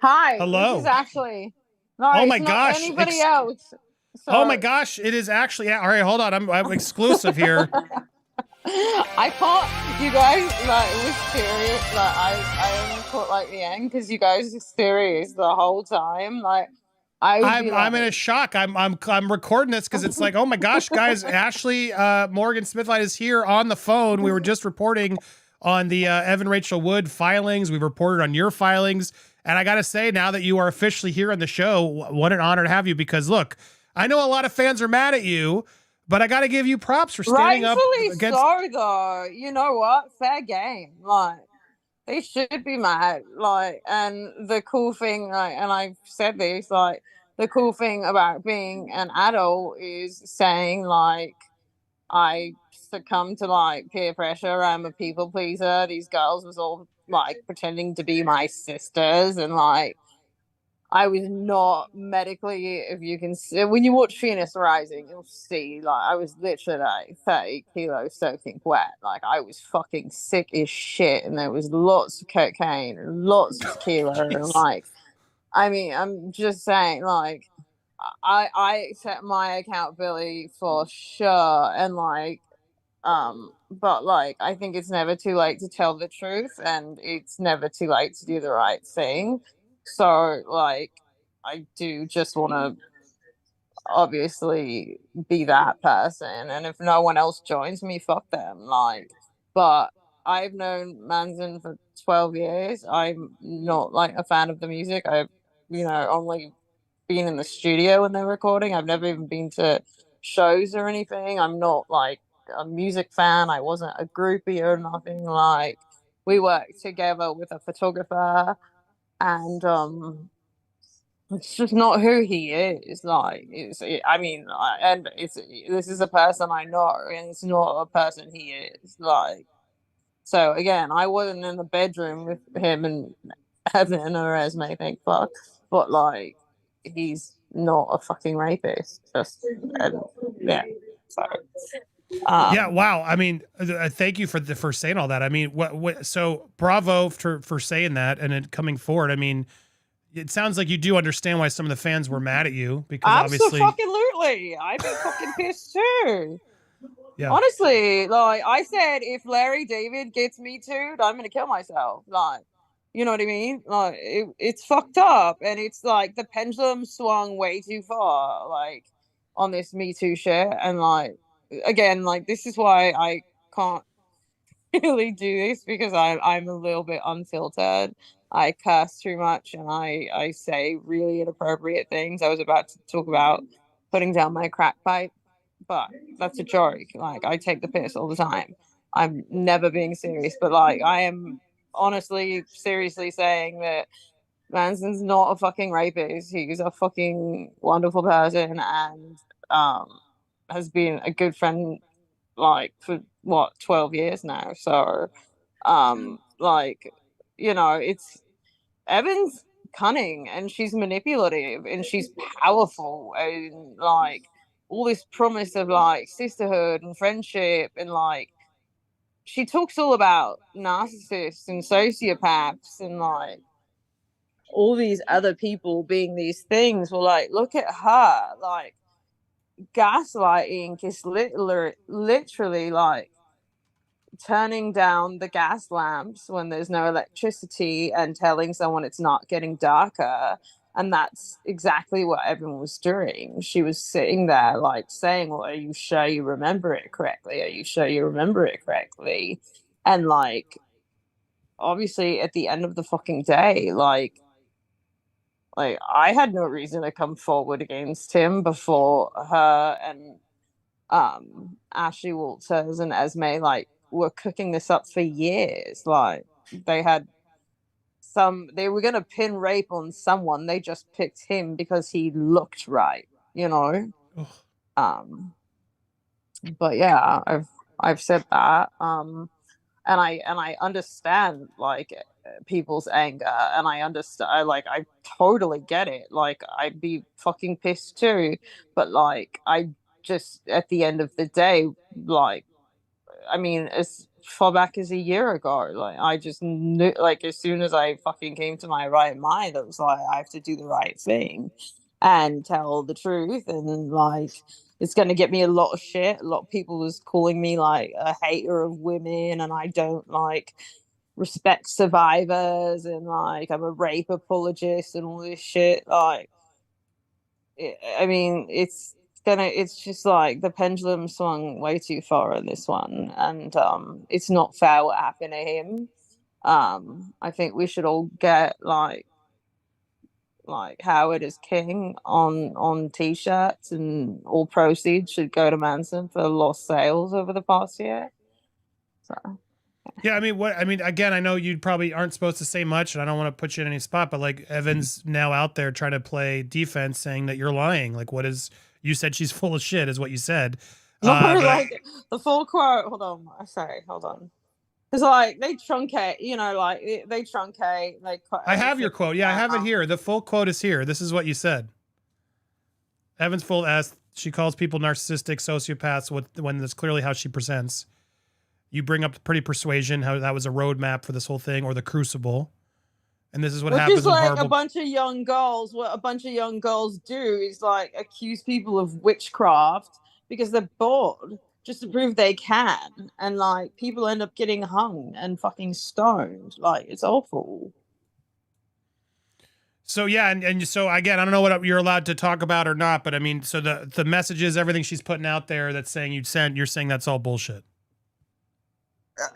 Hi, this is Hello. Ashley. No, Oh my it's not gosh. anybody else. Oh my So gosh. It is actually. All right, hold on. I'm exclusive here. I can't. You guys like it was serious. Like I only caught like the end because you guys were serious the whole time. Like I would be I'm in a like, shock. I'm recording this because it's like, oh my gosh, guys, Ashley Morgan Smithline is here on the phone. We were just reporting on the Evan Rachel Wood filings. We've reported on your filings. And I gotta say, now that you are officially here on the show, what an honor to have you, because look, I know a lot of fans are mad at you, but I gotta give you props for standing up rightfully against. so though. You know what? Fair game. Like they should be mad. Like, and the cool thing, like, and I've said this, like, the cool thing about being an adult is saying, like, I succumb to like peer pressure. I'm a people pleaser. These girls was all like pretending to be my sisters, and like I was not medically. If you can see, when you watch Phoenix Rising, you'll see like I was literally like 30 kilos soaking wet. Like I was fucking sick as shit, and there was lots of cocaine and lots of tequila, and Jeez. like I mean, I'm just saying, like I accept my accountability for sure, and like but like I think it's never too late to tell the truth, and it's never too late to do the right thing. So like I do just want to obviously be that person, and if no one else joins me, fuck them. Like, but I've known Manson for 12 years. I'm not like a fan of the music. I've only been in the studio when they're recording. I've never even been to shows or anything. I'm not like a music fan. I wasn't a groupie or nothing. Like we worked together with a photographer, and it's just not who he is. Like I mean, and it's this is a person I know, and it's not a person he is. Like so again, I wasn't in the bedroom with him and Evan or Esme, thank fuck. But like, he's not a fucking rapist. Just and yeah. So Yeah, um, wow. I mean, thank you for saying all that. I mean, what so bravo for saying that and it coming forward. I mean, it sounds like you do understand why some of the fans were mad at you, because obviously, absolutely, I'd be fucking pissed too. yeah. Honestly, like I said, if Larry David gets me too, I'm gonna kill myself. Like, you know what I mean? Like, it's fucked up, and it's like the pendulum swung way too far, like on this Me Too shit. And like, again, like this is why I can't really do this because I'm a little bit unfiltered. I curse too much, and I say really inappropriate things. I was about to talk about putting down my crack pipe, but that's a joke. Like I take the piss all the time. I'm never being serious, but like I am honestly, seriously saying that Manson's not a fucking rapist. He's a fucking wonderful person, and um has been a good friend like for what 12 years now. So like it's Evan's cunning, and she's manipulative, and she's powerful, and like all this promise of like sisterhood and friendship, and like she talks all about narcissists and sociopaths and like all these other people being these things. Well, like look at her. Like gaslighting is literally like turning down the gas lamps when there's no electricity and telling someone it's not getting darker. And that's exactly what everyone was doing. She was sitting there, like saying, well, are you sure you remember it correctly? Are you sure you remember it correctly? And like, obviously, at the end of the fucking day, like I had no reason to come forward against him before her and Ashley Walters and Esme like were cooking this up for years. Like they had they were gonna pin rape on someone. They just picked him because he looked right, you know. Ugh. Um, but yeah, I've said that. And I understand like people's anger, and I understand I totally get it. Like I'd be fucking pissed too, but like I just at the end of the day, like I mean, as far back as a year ago, like I just knew, like as soon as I fucking came to my right mind, it was like I have to do the right thing and tell the truth, and like it's going to get me a lot of shit. A lot of people was calling me like a hater of women, and I don't like respect survivors, and like I'm a rape apologist and all this shit. Like, I mean, it's just like the pendulum swung way too far on this one, and it's not fair what happened to him. I think we should all get like Howard is king on t-shirts, and all proceeds should go to Manson for lost sales over the past year. So Yeah, I mean, again, I know you probably aren't supposed to say much, and I don't want to put you in any spot, but like Evan's now out there trying to play defense, saying that you're lying. Like, what is, you said she's full of shit, is what you said. no, But like the full quote. Hold on, sorry, hold on. Because like they truncate, like they truncate. Like I have your quote. Yeah, I have it here. The full quote is here. This is what you said. Evan's full ass. She calls people narcissistic sociopaths when that's clearly how she presents. You bring up the pretty persuasion, how that was a roadmap for this whole thing, or the crucible. And this is what happens is like when horrible... a bunch of young girls. What a bunch of young girls do is like accuse people of witchcraft because they're bored, just to prove they can, and like people end up getting hung and fucking stoned. Like it's awful. So yeah, and so again, I don't know what you're allowed to talk about or not, but I mean, so the messages, everything she's putting out there that's saying you're saying that's all bullshit.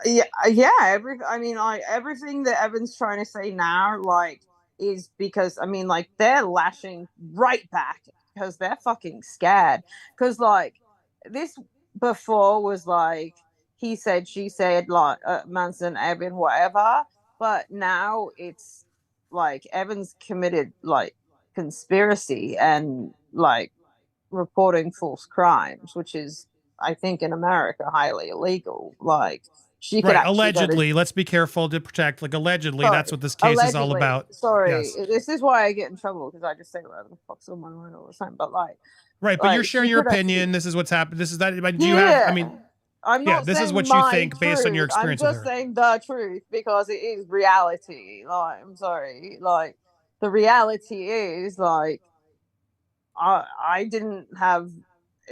I mean, like everything that Evan's trying to say now, like, is because I mean, like they're lashing right back because they're fucking scared. Because like this before was like he said, she said, like Manson, Evan, whatever. But now it's like Evan's committed like conspiracy and like reporting false crimes, which is, I think, in America highly illegal. Like she could Right, actually go to. allegedly. Let's be careful to protect. Like allegedly, Sorry, that's what this case is all allegedly. about. Sorry, Yes. this is why I get in trouble because I just say whatever the fuck's on my mind all the time. But Right, but you're sharing your opinion. Actually, this is what's happened. This is that. Do you have? I yeah. mean, I'm yeah, not this is saying what you my think based on your truth. I'm experience with just her. saying the truth because it is reality. Like, I'm sorry. Like, the reality is like I didn't have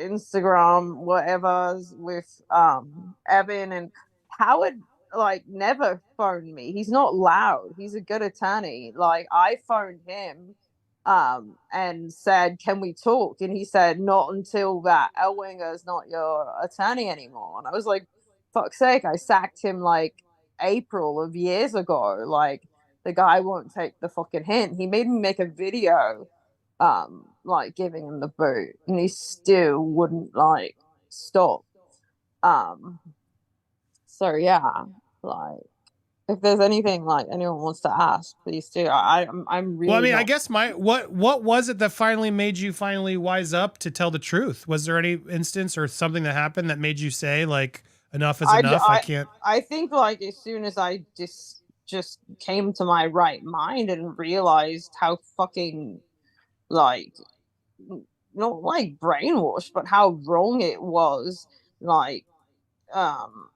Instagram whatever's with Evan, and Howard like never phoned me. He's not loud. He's a good attorney. Like I phoned him and said, "Can we talk?" And he said, "Not until that Elwinger's not your attorney anymore." And I was like, "Fuck's sake, I sacked him like April of years ago." Like the guy won't take the fucking hint. He made me make a video like giving him the boot, and he still wouldn't like stop. um so yeah, like if there's anything like anyone wants to ask, please do. I'm really, well, I mean, I not. guess what was it that finally made you finally wise up to tell the truth? Was there any instance or something that happened that made you say like enough is enough? I can't. I think like as soon as I just came to my right mind and realized how fucking like not like brainwashed, but how wrong it was. Like um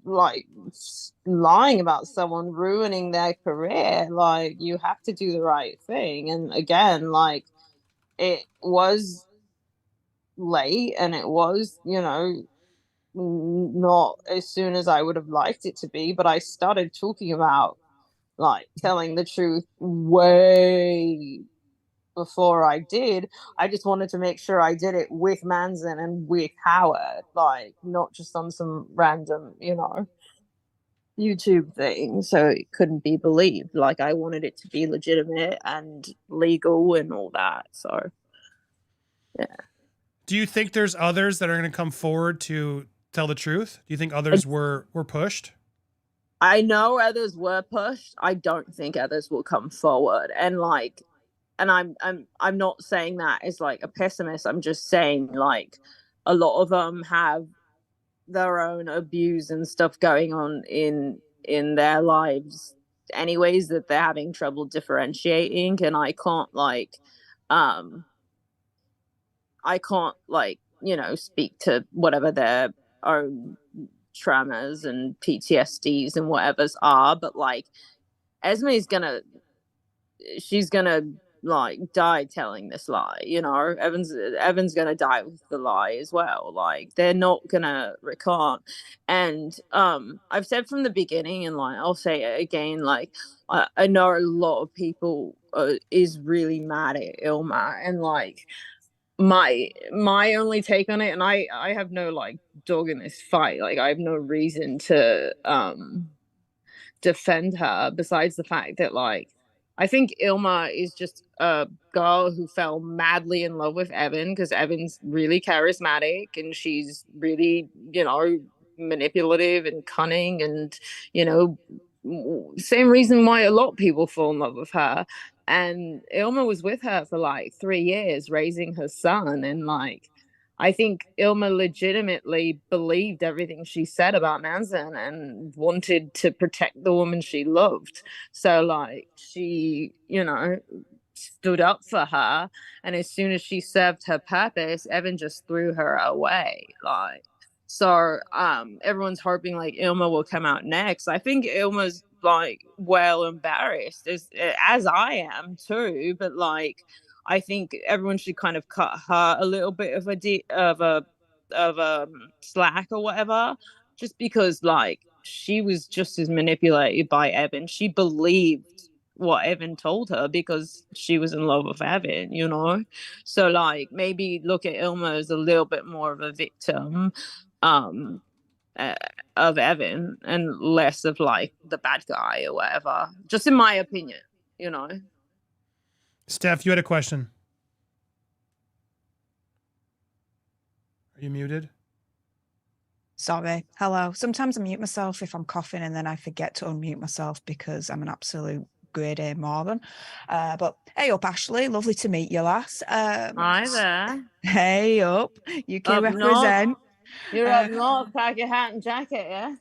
like lying about someone ruining their career. Like you have to do the right thing, and again, like it was late, and it was, not as soon as I would have liked it to be, but I started talking about like telling the truth way before I did. I just wanted to make sure I did it with Manson and with Howard, like not just on some random, YouTube thing, so it couldn't be believed. Like I wanted it to be legitimate and legal and all that. So yeah. Do you think there's others that are going to come forward to tell the truth? Do you think others were pushed? I know others were pushed. I don't think others will come forward. And I'm not saying that as like a pessimist. I'm just saying like a lot of them have their own abuse and stuff going on in their lives anyways, that they're having trouble differentiating, and I can't like speak to whatever their own traumas and PTSDs and whatever's are, but like Esme's gonna she's gonna like die telling this lie, you know. Evan's gonna die with the lie as well. Like they're not gonna recant. And I've said from the beginning, and like I'll say it again, like I know a lot of people is really mad at Ilma, and like my only take on it, and I have no like dog in this fight, like I have no reason to defend her besides the fact that like I think Ilma is just a girl who fell madly in love with Evan because Evan's really charismatic and she's really, you know, manipulative and cunning, and you know, same reason why a lot of people fall in love with her. And Ilma was with her for like 3 years raising her son, and like I think Ilma legitimately believed everything she said about Manson and wanted to protect the woman she loved. So, like, she, you know, stood up for her. And as soon as she served her purpose, Evan just threw her away. Like, so everyone's hoping like Ilma will come out next. I think Ilma's like well embarrassed as I am too, but like I think everyone should kind of cut her a little bit of a slack or whatever, just because like she was just as manipulated by Evan. She believed what Evan told her because she was in love with Evan, you know. So like maybe look at Ilma as a little bit more of a victim um uh, of Evan and less of like the bad guy or whatever. Just in my opinion, you know. Steph, you had a question. Are you muted? Sorry. Hello. Sometimes I mute myself if I'm coughing and then I forget to unmute myself because I'm an absolute grade A moron. But hey up, Ashley. Lovely to meet you, lass. Hi there. Hey up. UK Up represent. north. You're up north, pack your hat and jacket, yeah?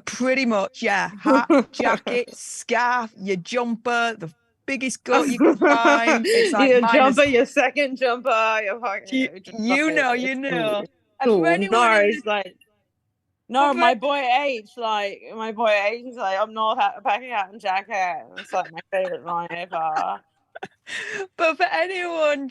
Pretty much, yeah. Hat, jacket, scarf, your jumper, the biggest goat you can find. It's like your jumper, your second jumper, your fucking you know. Cool. No, it's like no, my boy H is like I'm not packing hat and jacket. It's like my favorite line ever. But for anyone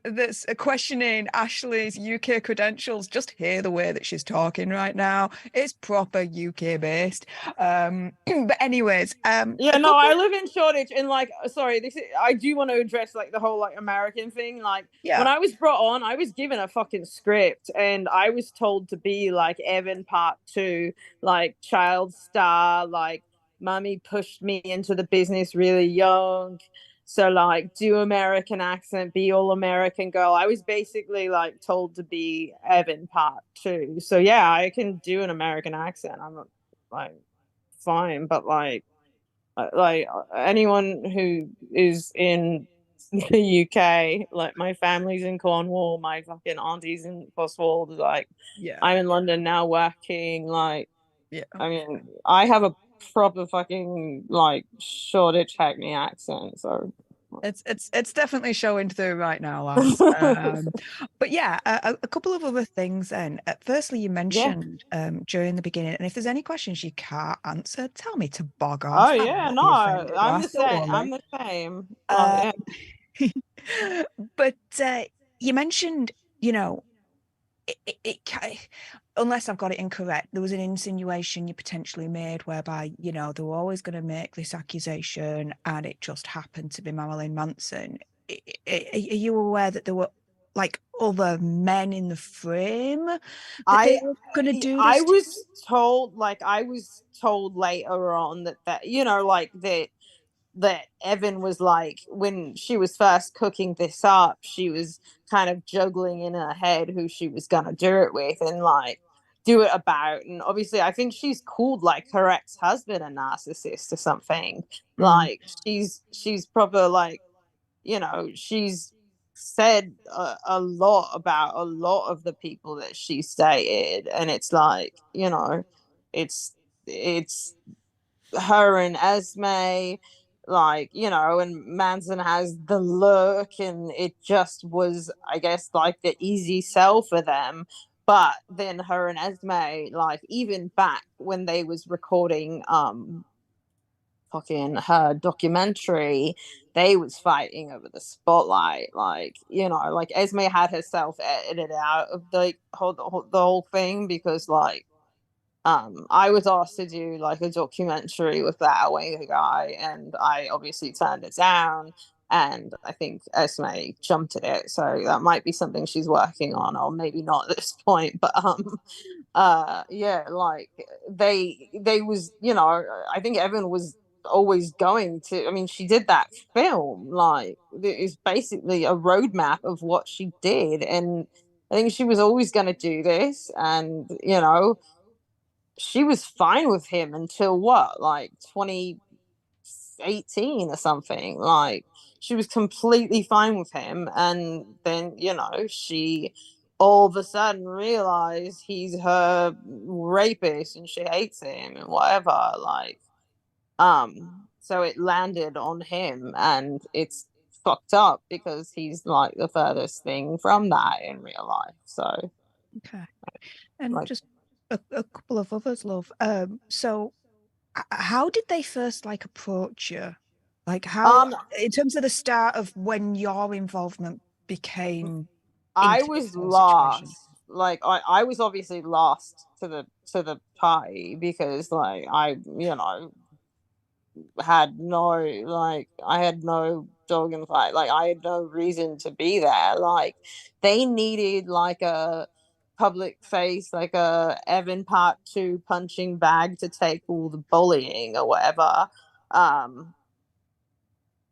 that's questioning Ashley's UK credentials, just hear the way that she's talking right now. It's proper UK based. But anyways, yeah, no, I live in Shoreditch, and like, sorry, I do want to address like the whole like American thing. Like, when I was brought on, I was given a fucking script, and I was told to be like Evan Part 2, like child star, like mommy pushed me into the business really young. So like do American accent, be all American girl. I was basically like told to be Evan Part 2. So yeah, I can do an American accent. I'm like fine, but like anyone who is in the UK, like my family's in Cornwall, my fucking auntie's in Cotswold, like I'm in London now working, like I mean I have a proper fucking like Shoreditch Hackney accent, so it's definitely showing through right now, lads. But yeah, a couple of other things then. Firstly, you mentioned during the beginning, and if there's any questions you can't answer, tell me to bog off. Oh yeah, no, I'm the same. I'm the same. But you mentioned, you know, unless I've got it incorrect, there was an insinuation you potentially made whereby, you know, they were always going to make this accusation and it just happened to be Marilyn Manson. Are you aware that there were like other men in the frame that they were going to do this? I was told later on that you know, like that Evan was like, when she was first cooking this up, she was kind of juggling in her head who she was gonna do it with and like do it about. And obviously I think she's called like her ex-husband a narcissist or something. Like she's proper, like, you know, she's said a lot about a lot of the people that she's dated, and it's like, you know, it's her and Esme, like, you know, and Manson has the look, and it just was, I guess, like the easy sell for them. but then her and Esme, like, even back when they was recording fucking her documentary, they was fighting over the spotlight. Like, you know, like Esme had herself edited out of the whole thing because, like, I was asked to do like a documentary with that away guy, and I obviously turned it down. And I think Esme jumped at it, so that might be something she's working on, or maybe not at this point. But yeah, like they was, you know, I think Evan was always going to. I mean, she did that film, like it's basically a roadmap of what she did, and I think she was always going to do this, and you know she was fine with him until what, like 2018 or something. Like she was completely fine with him, and then, you know, she all of a sudden realized he's her rapist and she hates him and whatever. Like, so it landed on him, and it's fucked up because he's like the furthest thing from that in real life. So Okay. And like, just a couple of others, love. So how did they first like approach you? Like how, in terms of the start of when your involvement became I into was this whole situation? lost. Like I was obviously lost to the party because, like, I, you know, had no, like, I had no dog in the fight. Like I had no reason to be there. Like they needed like a public face, like a Evan Part 2 punching bag to take all the bullying or whatever. Um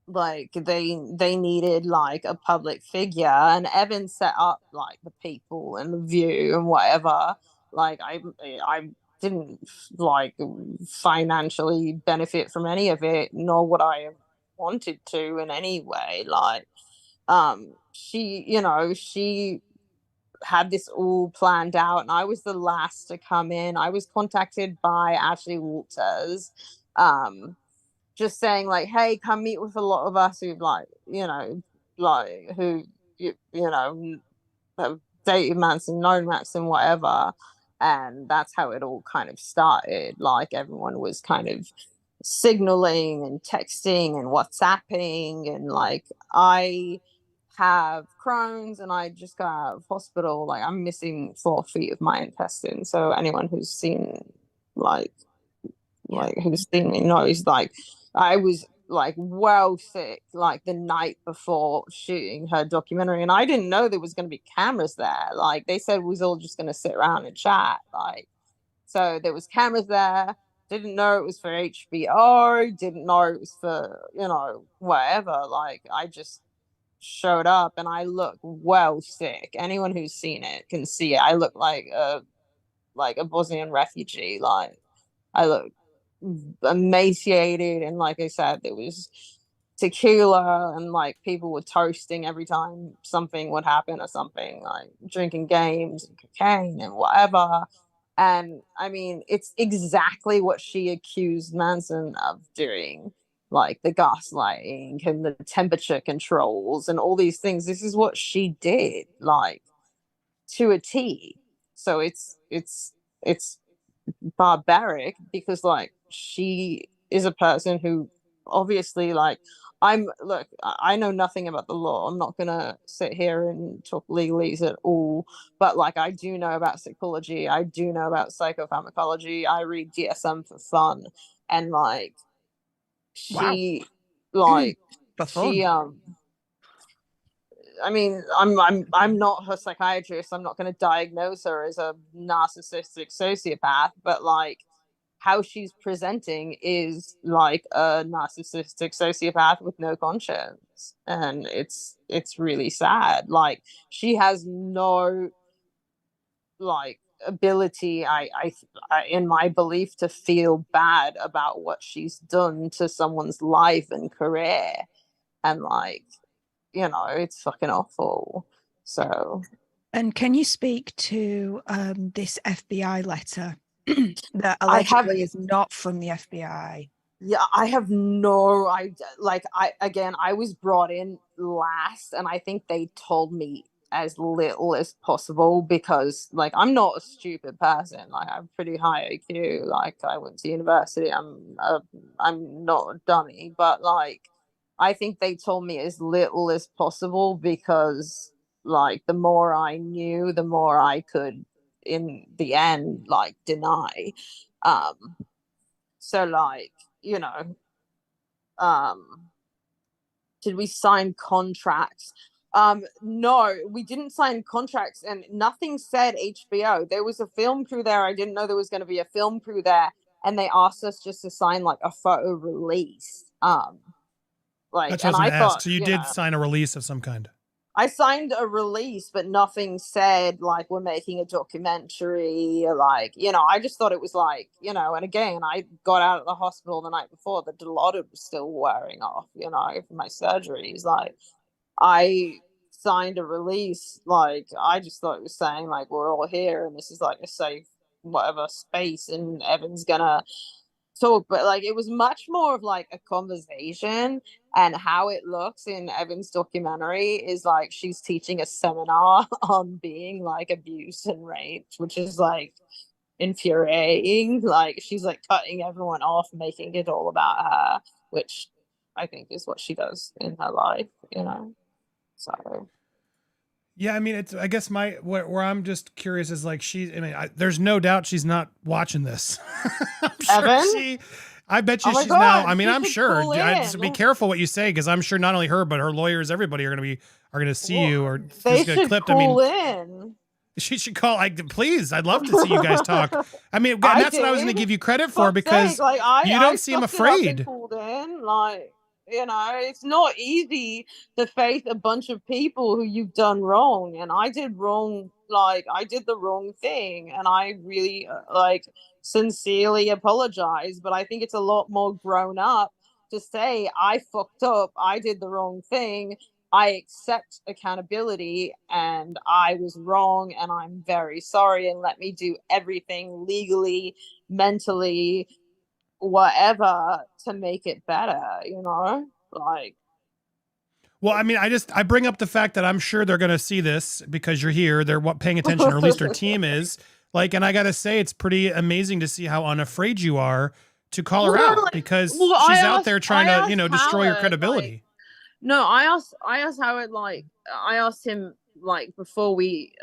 like they needed like a public figure, and Evan set up like the people and the view and whatever. Like I didn't like financially benefit from any of it, nor would I have wanted to in any way. Like she, you know, she had this all planned out, and I was the last to come in. I was contacted by Ashley Walters, just saying like, hey, come meet with a lot of us who've, like, you know, like who you know have dated Manson, known Manson, whatever. And that's how it all kind of started. Like everyone was kind of signaling and texting and WhatsApping, and like I have Crohn's and I just got out of hospital. Like I'm missing 4 feet of my intestine. So anyone who's seen like who's seen me knows, like I was like well sick like the night before shooting her documentary, and I didn't know there was going to be cameras there. Like they said we was all just going to sit around and chat. Like, so there was cameras there. Didn't know it was for HBO, didn't know it was for, you know, whatever. Like I just showed up and I look well sick. Anyone who's seen it can see it. I look like a Bosnian refugee. Like I look emaciated, and like I said, there was tequila and like people were toasting every time something would happen or something, like drinking games and cocaine and whatever. And I mean, it's exactly what she accused Manson of doing, like the gaslighting and the temperature controls and all these things. This is what she did, like to a T. So it's barbaric because like she is a person who obviously, like, I know nothing about the law. I'm not gonna sit here and talk legalese at all, but like I do know about psychology, I do know about psychopharmacology, I read DSM for fun. And like Wow. she like For she fun. I mean, I'm not her psychiatrist. I'm not going to diagnose her as a narcissistic sociopath, but like how she's presenting is like a narcissistic sociopath with no conscience, and it's really sad. Like she has no like ability, in my belief, to feel bad about what she's done to someone's life and career. And like, you know, it's fucking awful. So And can you speak to this FBI letter that I have, allegedly is not from the FBI? yeah, I have no idea. Like I, again, I was brought in last, and I think they told me as little as possible because like I'm not a stupid person. Like I'm pretty high IQ. Like I went to university. I'm not a dummy, but like I think they told me as little as possible because like the more I knew, the more I could in the end like deny. Um so like, you know, um did we sign contracts? No, we didn't sign contracts and nothing said HBO. There was a film crew there. I didn't know there was going to be a film crew there, and they asked us just to sign like a photo release. Like, That's what I and was I going to ask. thought, So you did sign a release of some kind. I signed a release, but nothing said like we're making a documentary. Or, like, you know, I just thought it was like, you know, and again, I got out of the hospital the night before. The Dilaudid was still wearing off, you know, from my surgeries. Like, I signed a release. Like, I just thought it was saying like we're all here and this is like a safe whatever space, and Evan's gonna talk, but like it was much more of like a conversation. And how it looks in Evan's documentary is like she's teaching a seminar on being like abused and raped, which is like infuriating. Like she's like cutting everyone off, making it all about her, which I think is what she does in her life, you know. So Yeah, I mean, it's. I guess where I'm just curious is like I mean, there's no doubt she's not watching this. I'm sure Evan? I bet you Oh my she's God, now. I mean, she I'm should sure. call Just be in. careful what you say because I'm sure not only her but her lawyers, everybody are gonna see you or They just get should clipped. I mean, call in. she should call. Please, I'd love to see you guys talk. I mean, and I that's what I was going to did. give you credit for Fuck's because sake, like you I don't seem sucked it up and afraid. called in. Like, you know, it's not easy to face a bunch of people who you've done wrong, and I did wrong. Like I did the wrong thing, and I really like sincerely apologize. But I think it's a lot more grown up to say I fucked up. I did the wrong thing. I accept accountability and I was wrong and I'm very sorry, and let me do everything legally, mentally, whatever to make it better, you know? Like, Well, I mean, I bring up the fact that I'm sure they're going to see this because you're here. They're paying attention, or at least her team is. Like, and I got to say, it's pretty amazing to see how unafraid you are to call her out because she's out there trying to, you know, destroy your credibility. Like, no, I asked Howard, like, I asked him, like, before we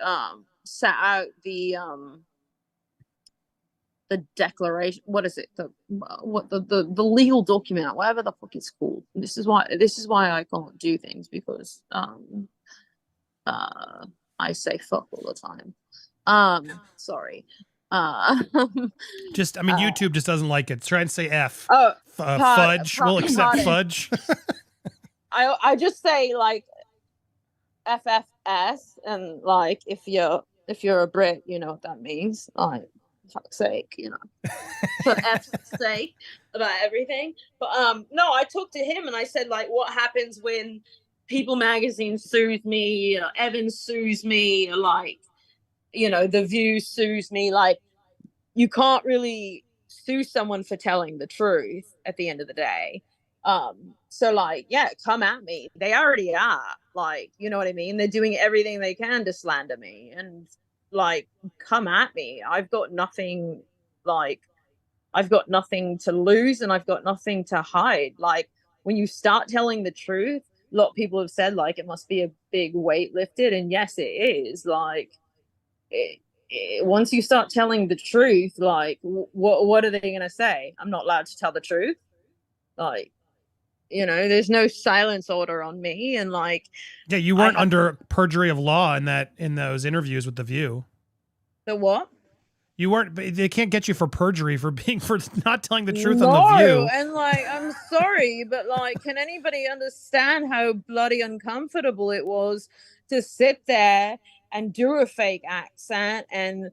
set out the declaration, what is it, the legal document, whatever the fuck it's called. This is why I can't do things, because I say fuck all the time. Sorry. Just, I mean, YouTube just doesn't like it. Try and say F. Fudge. We'll accept fudge. I just say like FFS, and like if you're a Brit, you know what that means. Like, fuck's sake, you know, for F's sake about everything. But no, I talked to him and I said, like, what happens when People Magazine sues me, Evan sues me, like, you know, The View sues me. Like, you can't really sue someone for telling the truth at the end of the day. So like, yeah, come at me. They already are. Like, you know what I mean? They're doing everything they can to slander me, and like, come at me. I've got nothing to lose, and I've got nothing to hide. Like, when you start telling the truth, a lot of people have said like it must be a big weight lifted, and yes, it is. Like, once you start telling the truth, like, what are they going to say? I'm not allowed to tell the truth? Like, you know, there's no silence order on me, and like, yeah, you weren't under perjury of law in those interviews with The View. The what? You weren't. They can't get you for perjury for not telling the truth on The View. And like, I'm sorry, but like, can anybody understand how bloody uncomfortable it was to sit there and do a fake accent and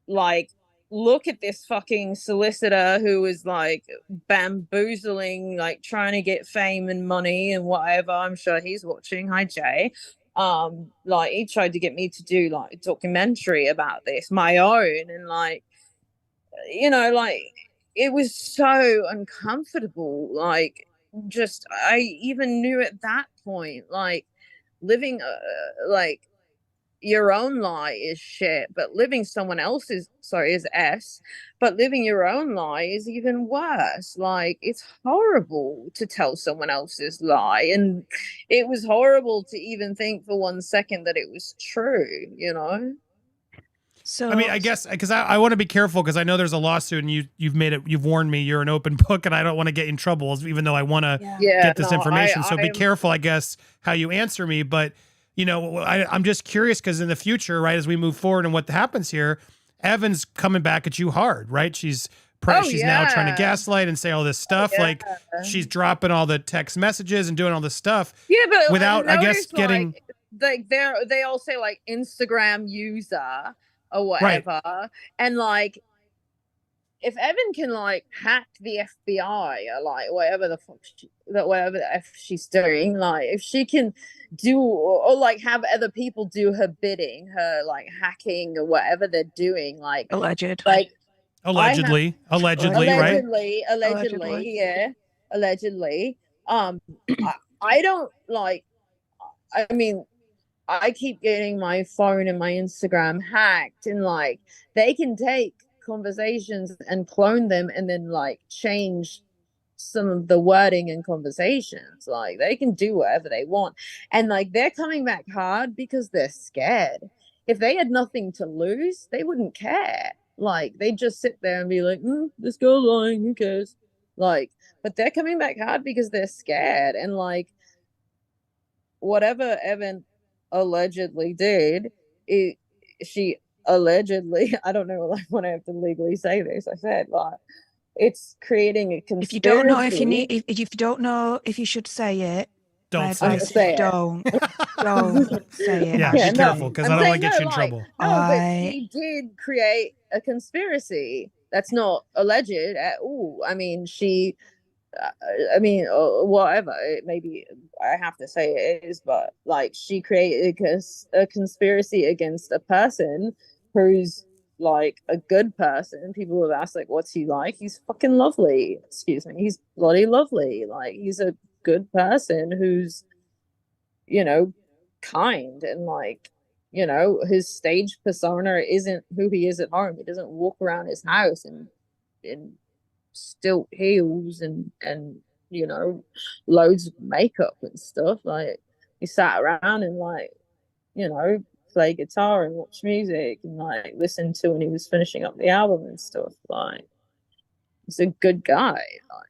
like look at this fucking solicitor who was like bamboozling, like trying to get fame and money and whatever. I'm sure he's watching. Hi, Jay. Like, he tried to get me to do like a documentary about this, my own, and like, you know, like, it was so uncomfortable. Like, just, I even knew at that point, like, living like your own lie is shit, but living someone else's, sorry, is S, but living your own lie is even worse. Like, it's horrible to tell someone else's lie, and it was horrible to even think for 1 second that it was true, you know? So I mean, I guess because I want to be careful because I know there's a lawsuit and you've warned me you're an open book and I don't want to get in trouble, even though I want to get this information. So be careful, I guess, how you answer me. But you know, I'm just curious because in the future, right, as we move forward and what happens here, Evan's coming back at you hard, right? She's now trying to gaslight and say all this stuff. Like she's dropping all the text messages and doing all this stuff. Yeah, but without, I guess, getting like they all say like Instagram user or whatever, right. And like if Evan can like hack the FBI or like whatever the fuck whatever the F she's doing, like if she can do or like have other people do her bidding, her like hacking or whatever they're doing, like allegedly, right? Allegedly, yeah, allegedly. I don't like. I mean, I keep getting my phone and my Instagram hacked, and like they can take conversations and clone them and then like change some of the wording in conversations. Like they can do whatever they want, and like they're coming back hard because they're scared. If they had nothing to lose, they wouldn't care. Like they'd just sit there and be like, this girl's lying, who cares? Like, but they're coming back hard because they're scared, and like whatever Evan allegedly did, she allegedly, I don't know when I have to legally say this, I said like it's creating a conspiracy. If you don't know if you don't know if you should say it, don't say it. Don't say it. Yeah, be careful because I don't want to get you in trouble. But he did create a conspiracy. That's not alleged at all. I mean, whatever. Maybe I have to say it is, but like she created a conspiracy against a person who's like a good person. People have asked like, what's he like? He's fucking lovely. Excuse me. He's bloody lovely. Like he's a good person who's, you know, kind, and like, you know, his stage persona isn't who he is at home. He doesn't walk around his house in stilt heels and you know, loads of makeup and stuff. Like he sat around and like, you know, play guitar and watch music and like listen to when he was finishing up the album and stuff. Like he's a good guy. Like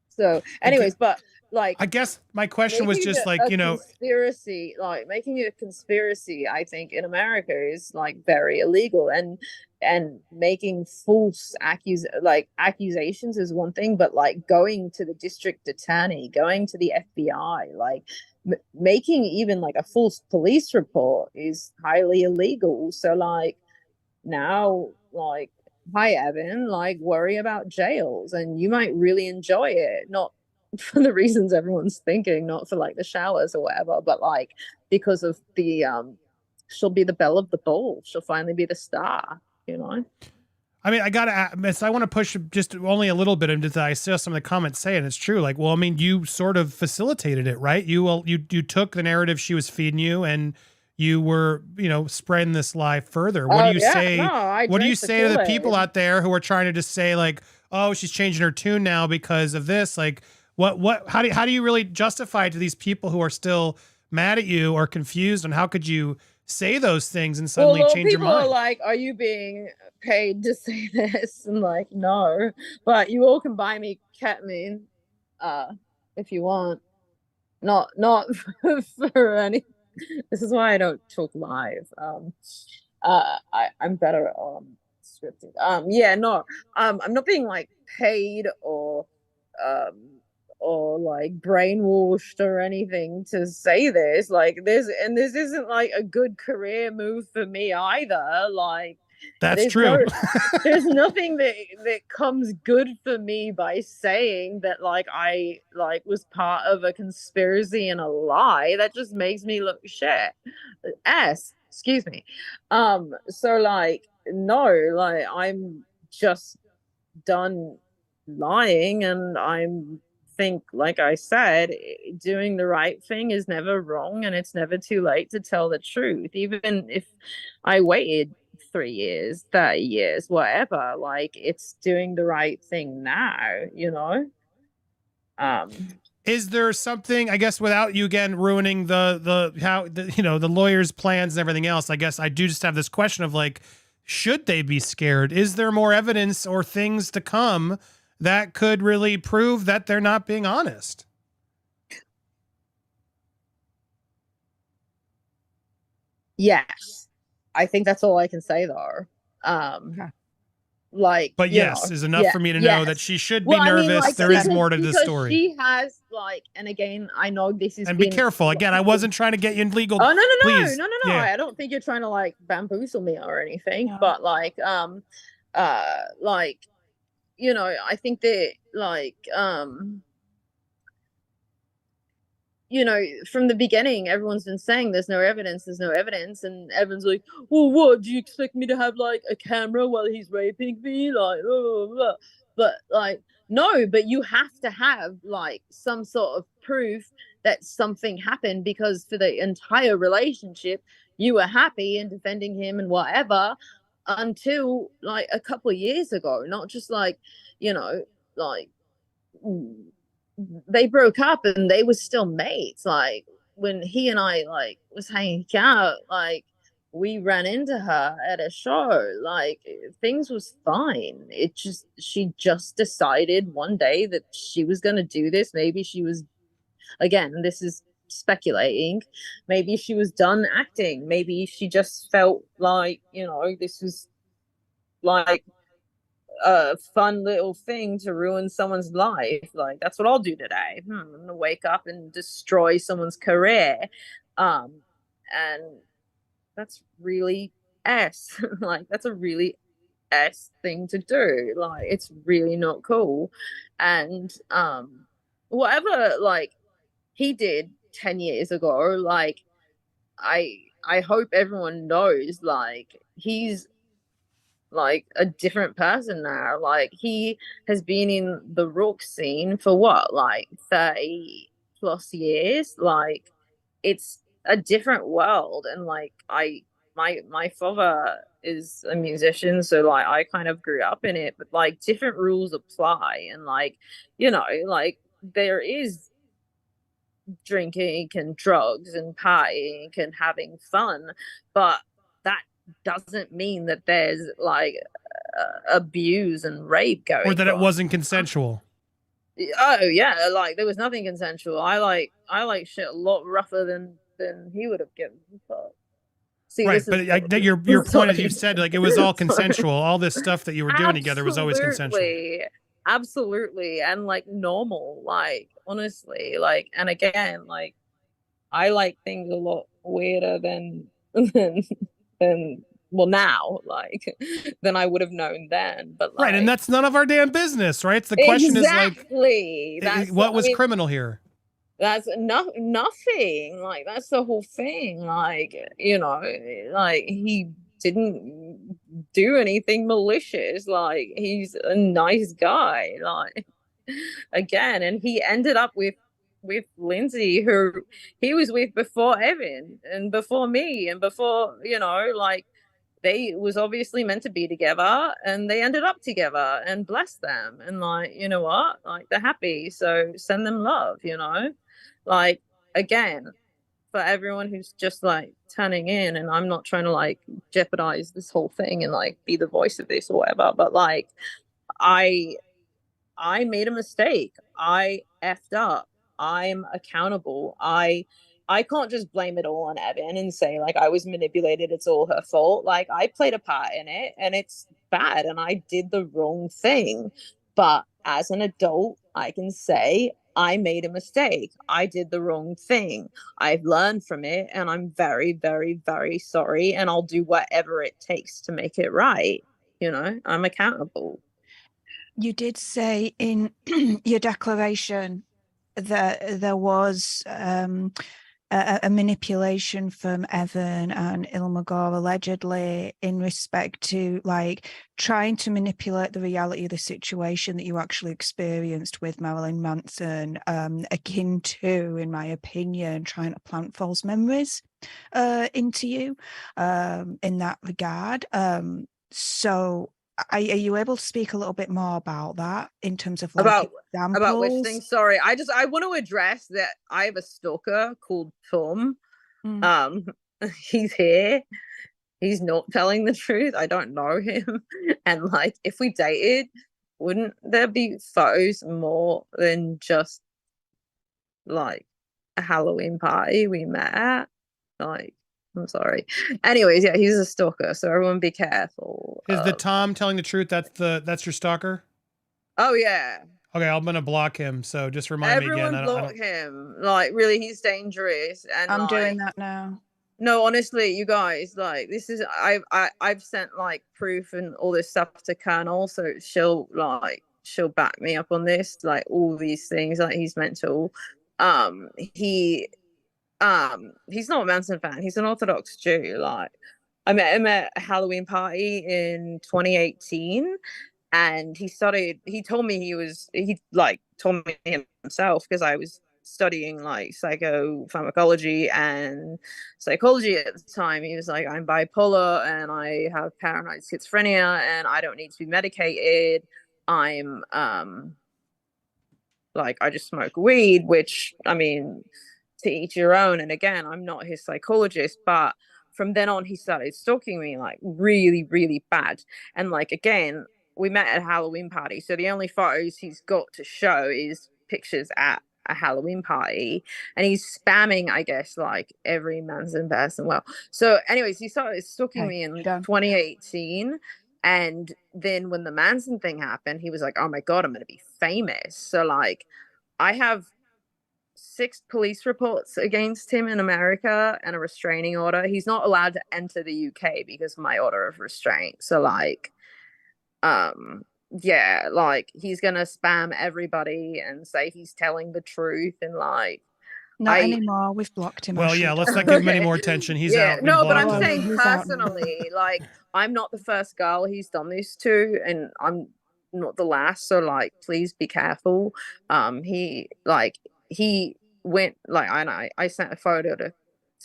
so anyways, but like I guess my question was just like, you know, conspiracy, like making it a conspiracy, I think in America is like very illegal, and making false accusations is one thing, but like going to the district attorney, going to the FBI, like making even like a false police report is highly illegal. So like now, like, hi Evan, like worry about jails and you might really enjoy it, not for the reasons everyone's thinking, not for like the showers or whatever, but like because of the she'll be the belle of the ball. She'll finally be the star, you know. I mean, I want to push just only a little bit into that. I saw some of the comments saying it's true. Like, well, I mean, you sort of facilitated it, right? You took the narrative she was feeding you, and you were, you know, spreading this lie further. What do you say? No, what do you say to the people out there who are trying to just say like, oh, she's changing her tune now because of this? Like, how do you really justify it to these people who are still mad at you or confused? And how could you say those things and suddenly change your mind? People are like, are you being paid to say this? And like, no, but you all can buy me ketamine if you want. Not for any. This is why I don't talk live. I'm better at scripted. I'm not being like paid or like brainwashed or anything to say this. Like this isn't like a good career move for me either. Like that's true. There's nothing that comes good for me by saying that like I like was part of a conspiracy and a lie. That just makes me look shit. Excuse me. So like no, like I'm just done lying and I'm think, like I said, doing the right thing is never wrong, and it's never too late to tell the truth. Even if I waited 3 years, 30 years, whatever, like, it's doing the right thing now, you know? Is there something, I guess, without you again ruining the lawyer's plans and everything else, I guess I do just have this question of like, should they be scared? Is there more evidence or things to come that could really prove that they're not being honest? Yes. I think that's all I can say though. Like, but yes, is enough for me to know that she should be nervous. Like, there is more to the story. She has, like, and again, I know this is. And be careful. Again, I wasn't trying to get you in legal. Oh, no. Yeah. I don't think you're trying to like bamboozle me or anything. No. But like, you know, I think that like, you know, from the beginning, everyone's been saying there's no evidence, and everyone's like, well, what, do you expect me to have like a camera while he's raping me? Like, blah, blah, blah. But like, no, but you have to have like some sort of proof that something happened, because for the entire relationship, you were happy and defending him and whatever until like a couple of years ago, not just like, you know, like, they broke up and they were still mates. Like, when he and I like was hanging out, like, we ran into her at a show, like, things was fine. She just decided one day that she was going to do this. Maybe she was, again, this is speculating, maybe she was done acting, maybe she just felt like, you know, this was like a fun little thing to ruin someone's life. Like, that's what I'll do today. I'm gonna wake up and destroy someone's career. And that's really like, that's a really thing to do. Like, it's really not cool. And whatever like he did 10 years ago, like, I hope everyone knows, like, he's like a different person now. Like, he has been in the rock scene for what, like 30 plus years. Like, it's a different world. And like, my father is a musician, so like I kind of grew up in it, but like different rules apply. And like, you know, like, there is drinking and drugs and partying and having fun, but that doesn't mean that there's like abuse and rape going on, or that it wasn't consensual. Oh yeah, like, there was nothing consensual. I like shit a lot rougher than he would have given. But see, right, but your point, as you said, like, it was all consensual. All this stuff that you were doing together was always consensual. Absolutely. And like normal, like, honestly, like, and again, like, I like things a lot weirder than well, now, like, than I would have known then. But like, right, and that's none of our damn business, right? The question is like, what was criminal here? That's nothing. Like, that's the whole thing. Like, you know, like, he didn't do anything malicious. Like, he's a nice guy. Like, again, and he ended up with Lindsay, who he was with before Evan and before me and before, you know, like, they was obviously meant to be together, and they ended up together, and bless them. And like, you know what, like, they're happy, so send them love, you know. Like, again, for everyone who's just like turning in, and I'm not trying to like jeopardize this whole thing and like be the voice of this or whatever, but like, I made a mistake. I effed up. I'm accountable. I can't just blame it all on Evan and say like I was manipulated, it's all her fault. Like, I played a part in it, and it's bad, and I did the wrong thing. But as an adult, I can say I made a mistake. I did the wrong thing. I've learned from it, and I'm very, very, very sorry, and I'll do whatever it takes to make it right. You know, I'm accountable. You did say in your declaration that there was a manipulation from Evan and Ilmagor allegedly in respect to like trying to manipulate the reality of the situation that you actually experienced with Marilyn Manson, akin to, in my opinion, trying to plant false memories into you in that regard. So are you able to speak a little bit more about that in terms of like examples? About which thing? Sorry, I want to address that I have a stalker called Tom. He's here. He's not telling the truth. I don't know him. And like, if we dated, wouldn't there be photos more than just like a Halloween party we met at? Like, I'm sorry. Anyways, yeah, he's a stalker, so everyone be careful. Is the Tom telling the truth? That's your stalker? Oh yeah. Okay, I'm gonna block him. So just remind me again. Everyone block him. Like, really, he's dangerous. And I'm like, doing that now. No, honestly, you guys, like, this is I've sent like proof and all this stuff to Colonel, so she'll back me up on this, like all these things. Like, he's mental. He's not a Manson fan. He's an Orthodox Jew. Like, I met him at a Halloween party in 2018, and he told me he told me himself, because I was studying like psychopharmacology and psychology at the time. He was like, I'm bipolar and I have paranoid schizophrenia and I don't need to be medicated. I'm like, I just smoke weed, which, I mean, to each your own. And again, I'm not his psychologist, but from then on he started stalking me like really, really bad. And like, again, we met at a Halloween party, so the only photos he's got to show is pictures at a Halloween party, and he's spamming, I guess, like every Manson person. Well, so anyways, he started stalking me in 2018, and then when the Manson thing happened, he was like, oh my god, I'm gonna be famous. So like, I have 6 police reports against him in America and a restraining order. He's not allowed to enter the UK because of my order of restraint. So like, yeah, like, he's gonna spam everybody and say he's telling the truth, and like, not anymore, we've blocked him. Well, yeah, let's not give him any more attention. He's out. No, but I'm saying personally, like, I'm not the first girl he's done this to, and I'm not the last, so like, please be careful. He went, like, I sent a photo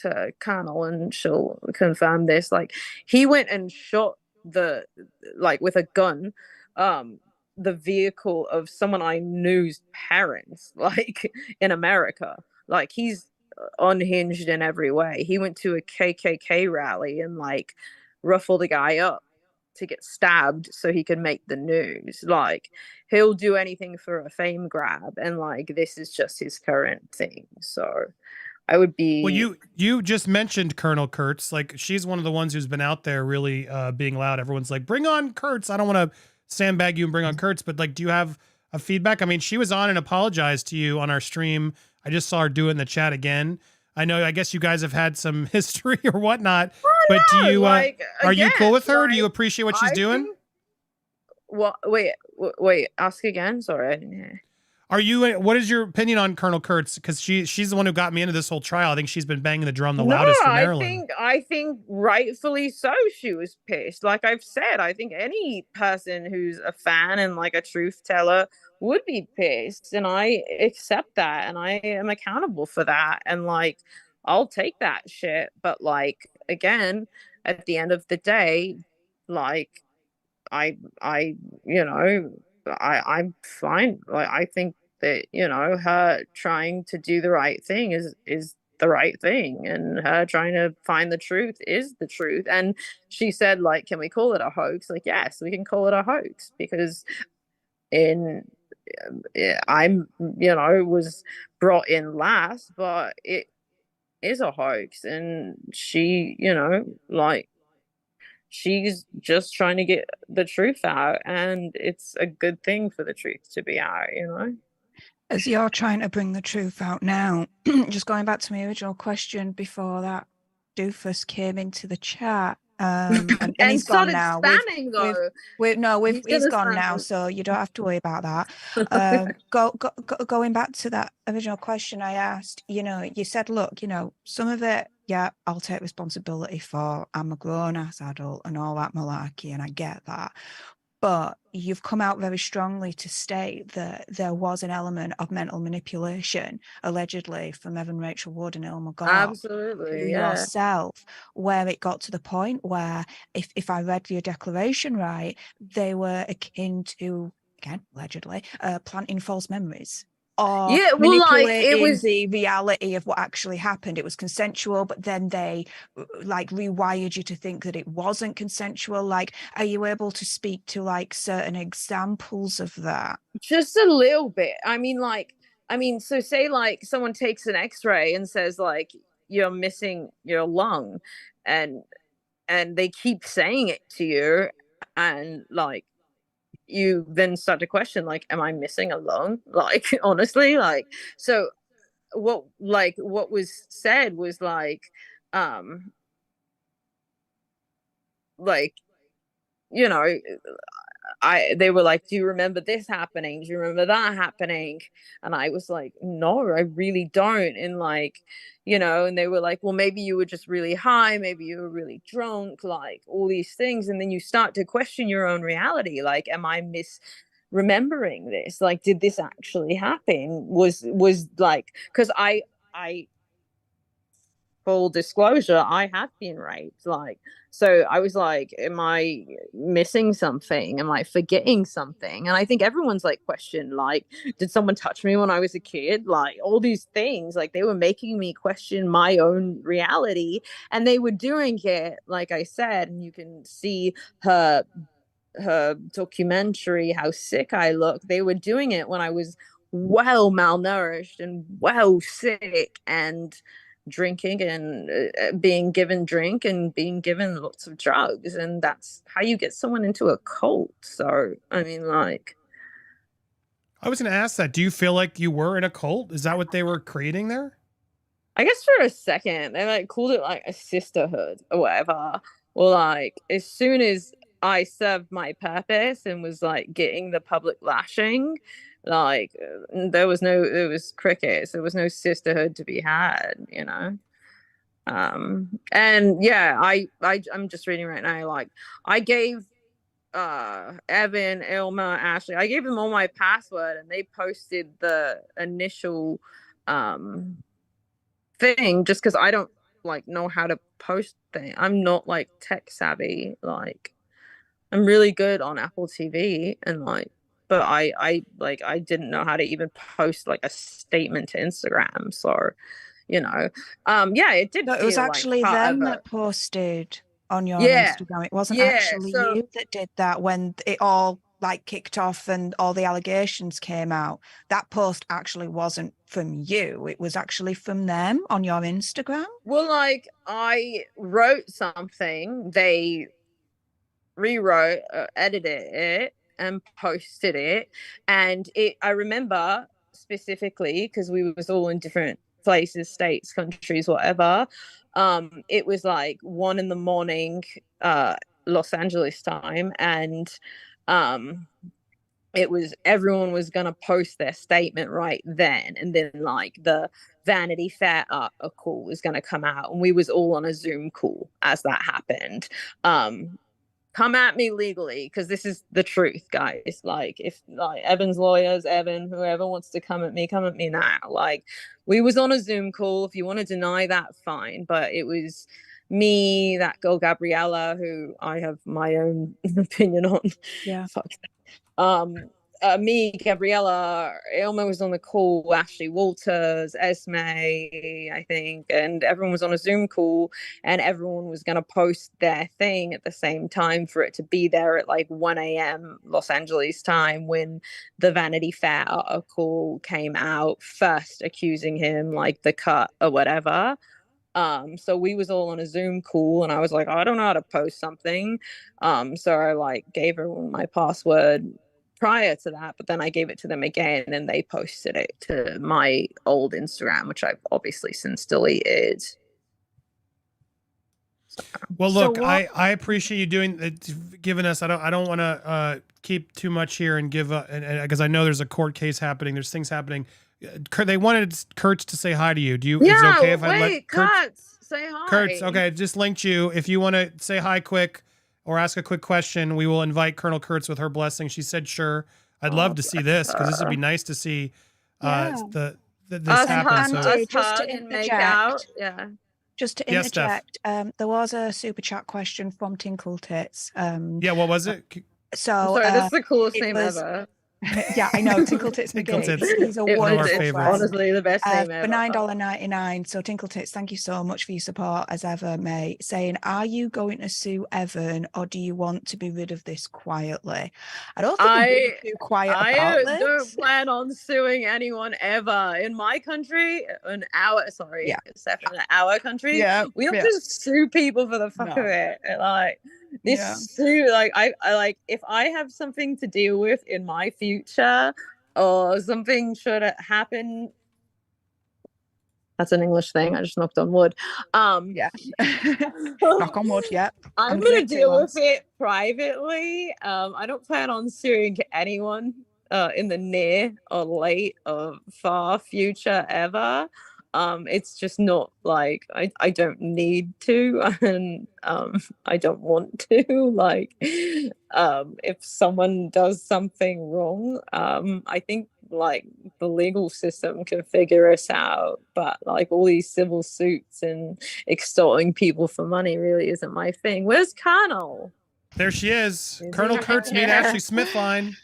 to Colonel, and she'll confirm this. Like, he went and shot with a gun the vehicle of someone I knew's parents, like, in America. Like, he's unhinged in every way. He went to a KKK rally and like ruffled a guy up to get stabbed so he could make the news. Like, he'll do anything for a fame grab, and like, this is just his current thing. So I would be. Well, you just mentioned Colonel Kurtz. Like, she's one of the ones who's been out there really being loud. Everyone's like, bring on Kurtz. I don't want to sandbag you and bring on Kurtz, but like, do you have a feedback? I mean, she was on and apologized to you on our stream. I just saw her do it in the chat again. I guess you guys have had some history or whatnot, but do you, like, are you cool with her? Like, do you appreciate what she's doing? What? Wait, ask again. Sorry, I didn't hear. What is your opinion on Colonel Kurtz? Because she's the one who got me into this whole trial. I think she's been banging the drum the loudest for Maryland. I think rightfully so she was pissed. Like I've said, I think any person who's a fan and like a truth teller would be pissed, and I accept that, and I am accountable for that, and like, I'll take that shit. But like, again, at the end of the day, like, I'm fine. Like, I think that, her trying to do the right thing is the right thing, and her trying to find the truth is the truth. And she said, like, can we call it a hoax? Like, yes, we can call it a hoax, because I'm was brought in last, but it is a hoax, and she, like, she's just trying to get the truth out, and it's a good thing for the truth to be out, As you're trying to bring the truth out now, just going back to my original question before that doofus came into the chat, And And he's gone started now. spamming though. He's Gonna gone now, spam. so you don't have to worry about that. Going back to that original question I asked, you said, look, some of it, yeah, I'll take responsibility for. I'm a grown-ass adult and all that malarkey, and I get that. But you've come out very strongly to state that there was an element of mental manipulation, allegedly, from Evan Rachel Wood and Ilma Goff to Absolutely, yeah. yourself, where it got to the point where, if I read your declaration right, they were akin to, again, allegedly, planting false memories. Or Yeah, well, like, it manipulating was the reality of what actually happened. It was consensual, but then they like rewired you to think that it wasn't consensual. Like, are you able to speak to like certain examples of that? just a little bit. So say like someone takes an X-ray and says like you're missing your lung, and they keep saying it to you, and like you then start to question like, am I missing a lung? Like, honestly, like, so what was said was um like, you know, they were like, do you remember this happening? Do you remember that happening? And I was like, no, I really don't. And like, and they were like, well, maybe you were just really high, maybe you were really drunk, like all these things. And then you start to question your own reality. Like, am I remembering this? Like, did this actually happen? Was like, because I full disclosure, I have been raped. Like, so I was like, am I missing something? Am I forgetting something? And I think everyone's like questioned, like, did someone touch me when I was a kid? Like, all these things, like, they were making me question my own reality. And they were doing it, like I said, and you can see her documentary, how sick I look. They were doing it when I was well malnourished and well sick, and drinking and being given drink and being given lots of drugs, and that's how you get someone into a cult. So I mean, like, I was going to ask that. Do you feel like you were in a cult? Is that what they were creating there? I guess for a second they like called it like a sisterhood or whatever. Or like, as soon as I served my purpose and was like getting the public lashing, like, there was crickets. There was no sisterhood to be had. And yeah, I'm just reading right now, like, I gave Evan, Ilma, Ashley, I gave them all my password, and they posted the initial thing, just because I don't like know how to post things. I'm not like tech savvy. Like, I'm really good on Apple TV, and like, but I didn't know how to even post like a statement to Instagram. So, yeah, it did So it was feel like actually part them of a that posted on your yeah, Instagram. It wasn't yeah. actually So you that did that when it all like kicked off and all the allegations came out. That post actually wasn't from you. It was actually from them on your Instagram. well, like, I wrote something, they rewrote, edited it, and posted it. And I remember specifically, because we was all in different places, states, countries, whatever. It was like 1 a.m, Los Angeles time, and it was everyone was gonna post their statement right then, and then like the Vanity Fair article was gonna come out, and we was all on a Zoom call as that happened. Come at me legally, because this is the truth, guys. Like, if like Evan's lawyers, Evan, whoever wants to come at me now. Like, we was on a Zoom call. If you want to deny that, fine. But it was me, that girl Gabriella, who I have my own opinion on. Yeah. Fuck. Me, Gabriella, Ilma was on the call, Ashley Walters, Esme, I think, and everyone was on a Zoom call, and everyone was going to post their thing at the same time for it to be there at like 1 a.m. Los Angeles time, when the Vanity Fair article came out first, accusing him, like, the cut or whatever. So we was all on a Zoom call, and I was like, I don't know how to post something. So I like gave everyone my password prior to that, but then I gave it to them again, and they posted it to my old Instagram, which I've obviously since deleted. Well, So look, what- I appreciate you doing giving us. I don't want to keep too much here and give and because I know there's a court case happening. There's things happening. They wanted Kurtz to say hi to you. Do you? Is it okay if I let Kurtz say hi? Kurtz, okay, just linked you. If you want to say hi quick or ask a quick question, we will invite Colonel Kurtz with her blessing. She said sure. I'd love to see this because this would be nice to see this us happen. hug, So us just to hug and make out. Yeah. Just to Yes, Steph. interject, there was a super chat question from Tinkle Tits. yeah, what was it? So I'm sorry, that's the coolest it name was- ever. yeah, I know, Tinkle Tits Tinkle McGee. Tits. He's a One of our wonderful favorites. friend. Honestly, the best name For ever. $9.99. So Tinkle Tits, thank you so much for your support as ever, mate. Saying, are you going to sue Evan or do you want to be rid of this quietly? I don't think we're being too quiet about I this. don't plan on suing anyone ever in my country. In our country, we don't just sue people for the fuck of it. Like this sue, like I like if I have something to deal with in my future or something should happen. That's an English thing. I just knocked on wood. Yeah. Knock on wood, yeah. I'm gonna deal with it privately. I don't plan on suing anyone in the near or late or far future ever. It's just not like I don't need to and I don't want to. Like if someone does something wrong, I think like the legal system can figure us out, but like all these civil suits and extorting people for money really isn't my thing. Where's Colonel? There she is. Colonel Kurtz, meet Ashley Smithline.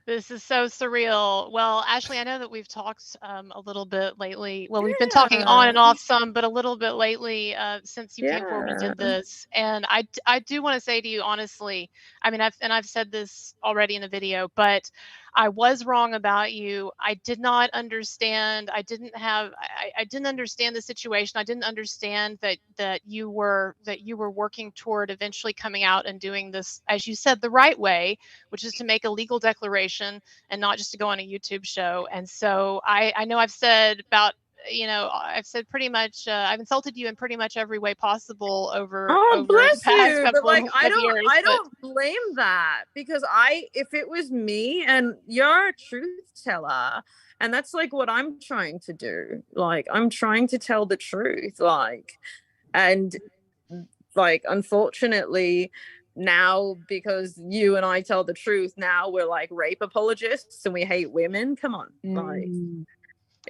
This is so surreal. Well, Ashley, I know that we've talked a little bit lately. Well, we've been talking on and off some, but a little bit lately since you came forward and did this. And I do want to say to you, honestly, I mean, I've said this already in the video, but I was wrong about you. I did not understand. I didn't understand the situation. I didn't understand that you were working toward eventually coming out and doing this, as you said, the right way, which is to make a legal declaration and not just to go on a YouTube show. And so I know I've said about, I've said pretty much, I've insulted you in pretty much every way possible over Bless the past you, couple but like of I years, don't blame that because if it was me and you're a truth teller and that's like what I'm trying to do, like I'm trying to tell the truth, like, and like unfortunately now because you and I tell the truth, now we're like rape apologists and we hate women. Come on, like.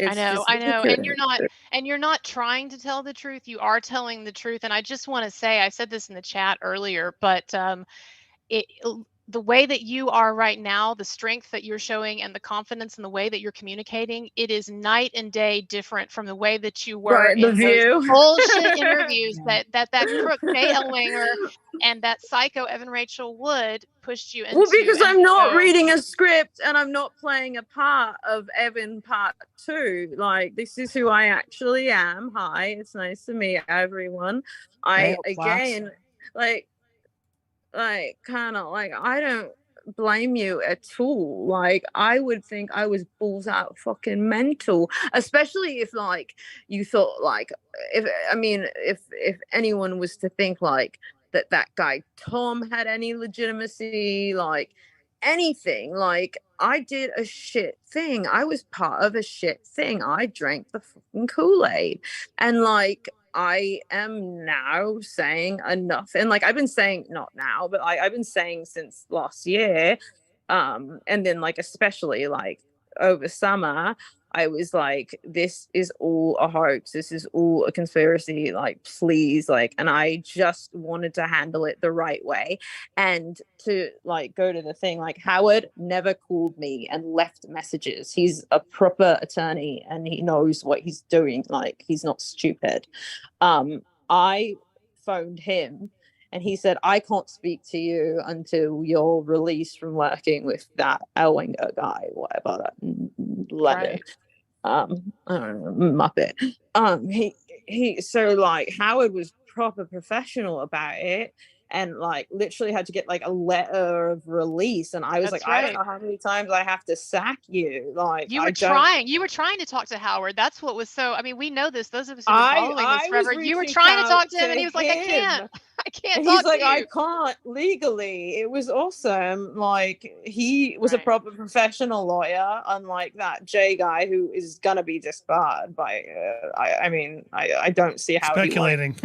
I know. And you're not trying to tell the truth. You are telling the truth. And I just want to say, I said this in the chat earlier, but the way that you are right now, the strength that you're showing and the confidence in the way that you're communicating, it is night and day different from the way that you were in those bullshit interviews that crook Jay Elwinger and that psycho Evan Rachel Wood pushed you into. Well, because I'm not reading a script and I'm not playing a part of Evan Part 2. Like, this is who I actually am. Hi, it's nice to meet everyone. I don't blame you at all. Like, I would think I was balls out fucking mental, especially if like you thought like if anyone was to think like that guy Tom had any legitimacy, like anything. Like, I did a shit thing. I was part of a shit thing. I drank the fucking Kool-Aid, and like I am now saying enough. And like I've been saying, not now, but I've been saying since last year, and then like especially like over summer, I was like, this is all a hoax, this is all a conspiracy, like please, like, and I just wanted to handle it the right way. And to like go to the thing, like Howard never called me and left messages. He's a proper attorney and he knows what he's doing, like he's not stupid. I phoned him and he said, I can't speak to you until you're released from working with that Elwinger guy, whatever that lemon. I don't know, Muppet. So like Howard was proper professional about it. and like literally had to get like a letter of release, and I was That's like, I don't right. know how many times I have to sack you. Like You were trying to talk to Howard. That's what was so, I mean, we know this, those of us who've been following this I was forever. You were reaching trying to out talk to him and he was like, I can't. him. I can't And he's talk like, to I you. can't legally. It was awesome. Like, he was a Right. proper professional lawyer, unlike that Jay guy who is gonna be disbarred by. I mean, I don't see how Speculating.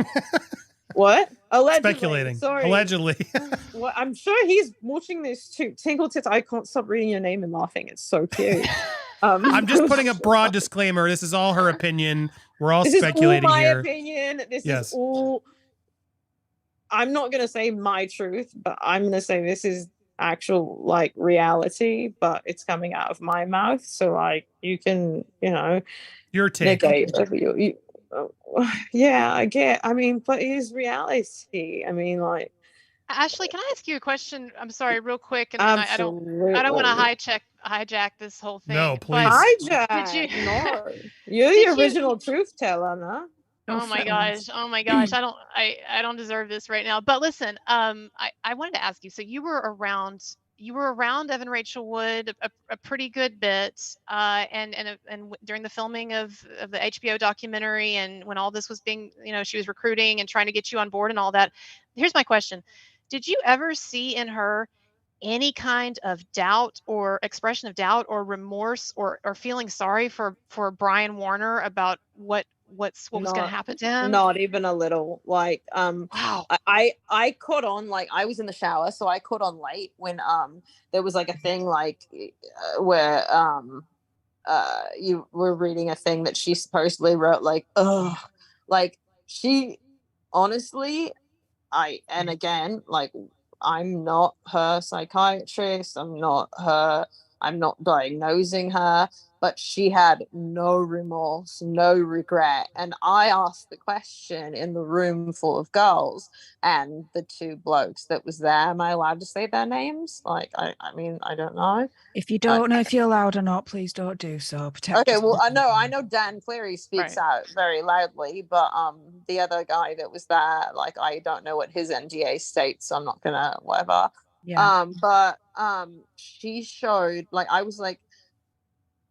What? Allegedly. Speculating. Sorry. Allegedly. Well, I'm sure he's watching this too. Tinkle Tits, I can't stop reading your name and laughing. It's so cute. I'm just putting a broad disclaimer. This is all her opinion. We're all speculating here. This is all my opinion. This Yes. is all. I'm not going to say my truth, but I'm going to say this is actual like reality, but it's coming out of my mouth. So like you can, your take. Negate yeah, I get. I mean, but it is reality. I mean, like. Ashley, can I ask you a question? I'm sorry, real quick, and I don't want to hijack this whole thing. No, please. Hijack. No, you're the original truth teller, no? Oh my gosh! I don't deserve this right now. But listen, I wanted to ask you. So you were around Evan Rachel Wood a pretty good bit, and during the filming of the HBO documentary, and when all this was being, she was recruiting and trying to get you on board and all that. Here's my question: did you ever see in her any kind of doubt or expression of doubt or remorse or feeling sorry for Brian Warner about what was going to happen to him? Not even a little. Like, wow. I caught on, like, I was in the shower, so I caught on late when there was like a thing like where you were reading a thing that she supposedly wrote, like, oh, like she honestly, and again, like, I'm not her psychiatrist, I'm not diagnosing her, but she had no remorse, no regret. And I asked the question in the room full of girls, and the two blokes that was there, am I allowed to say their names? Like, I mean, I don't know. If you don't know if you're allowed or not, please don't do so. Okay, well, I know Dan Cleary speaks out very loudly, but the other guy that was there, like, I don't know what his NDA states, so I'm not gonna whatever. Yeah. But she showed, like, I was like,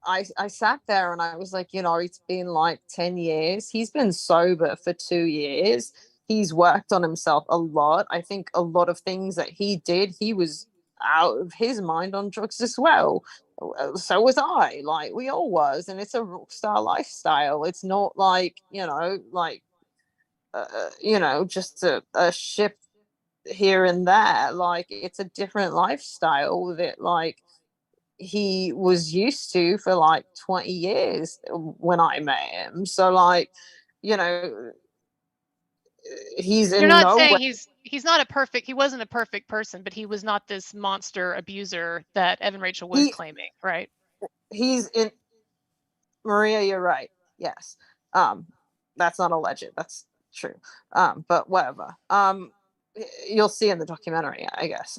I sat there and I was like, it's been like 10 years. He's been sober for 2 years. He's worked on himself a lot. I think a lot of things that he did, he was out of his mind on drugs as well. So was I. Like, we all was. And it's a rock star lifestyle. It's not like, just a ship here and there. Like, it's a different lifestyle that, like, he was used to for like 20 years when I met him. So, like, he's You're not saying he's not he wasn't a perfect person, but he was not this monster abuser that Evan Rachel was claiming, right? He's in Maria, you're right. Yes. That's not alleged, that's true. But whatever. You'll see in the documentary, I guess.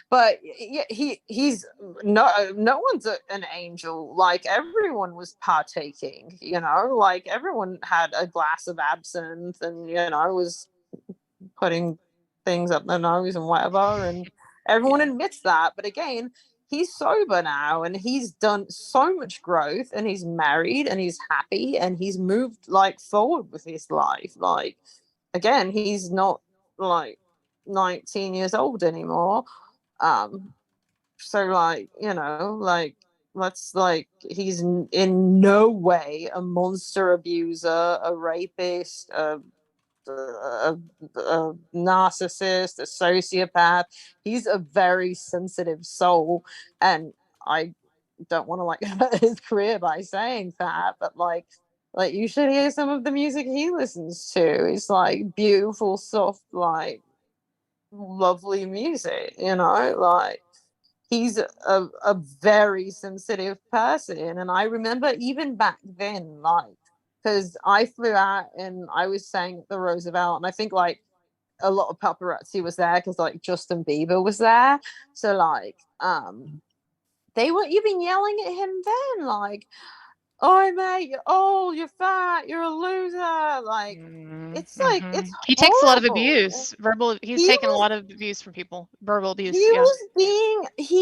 But yeah, he's no one's an angel. Like, everyone was partaking, like everyone had a glass of absinthe and was putting things up their nose and whatever, and everyone admits that. But again, he's sober now and he's done so much growth, and he's married and he's happy and he's moved like forward with his life. Like, again, he's not like 19 years old anymore. So, like, like, let's, like, he's in no way a monster abuser, a rapist, a narcissist, a sociopath. He's a very sensitive soul, and I don't want to, like, hurt his career by saying that, but like you should hear some of the music he listens to. It's like beautiful, soft, like lovely music, like he's a very sensitive person. And I remember even back then, like, because I flew out and I was staying at the Roosevelt, and I think like a lot of paparazzi was there because like Justin Bieber was there, so like they were even yelling at him then, like, oh mate, you're old, you're fat, you're a loser. Like it's like it's He takes a lot of horrible. abuse, verbal. He's He taken a was lot of abuse from people, verbal abuse. he Yeah.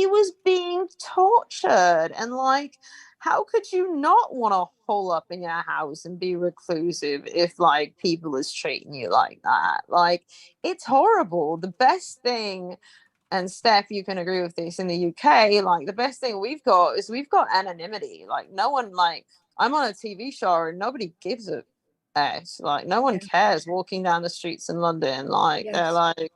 was being tortured, and like how could you not want to hole up in your house and be reclusive if like people is treating you like that? Like it's horrible. The best thing, and Steph, you can agree with this, in the UK, like the best thing we've got is we've got anonymity. Like no one, like I'm on a TV show and nobody gives a ass. Like no one cares walking down the streets in London. Like they're like,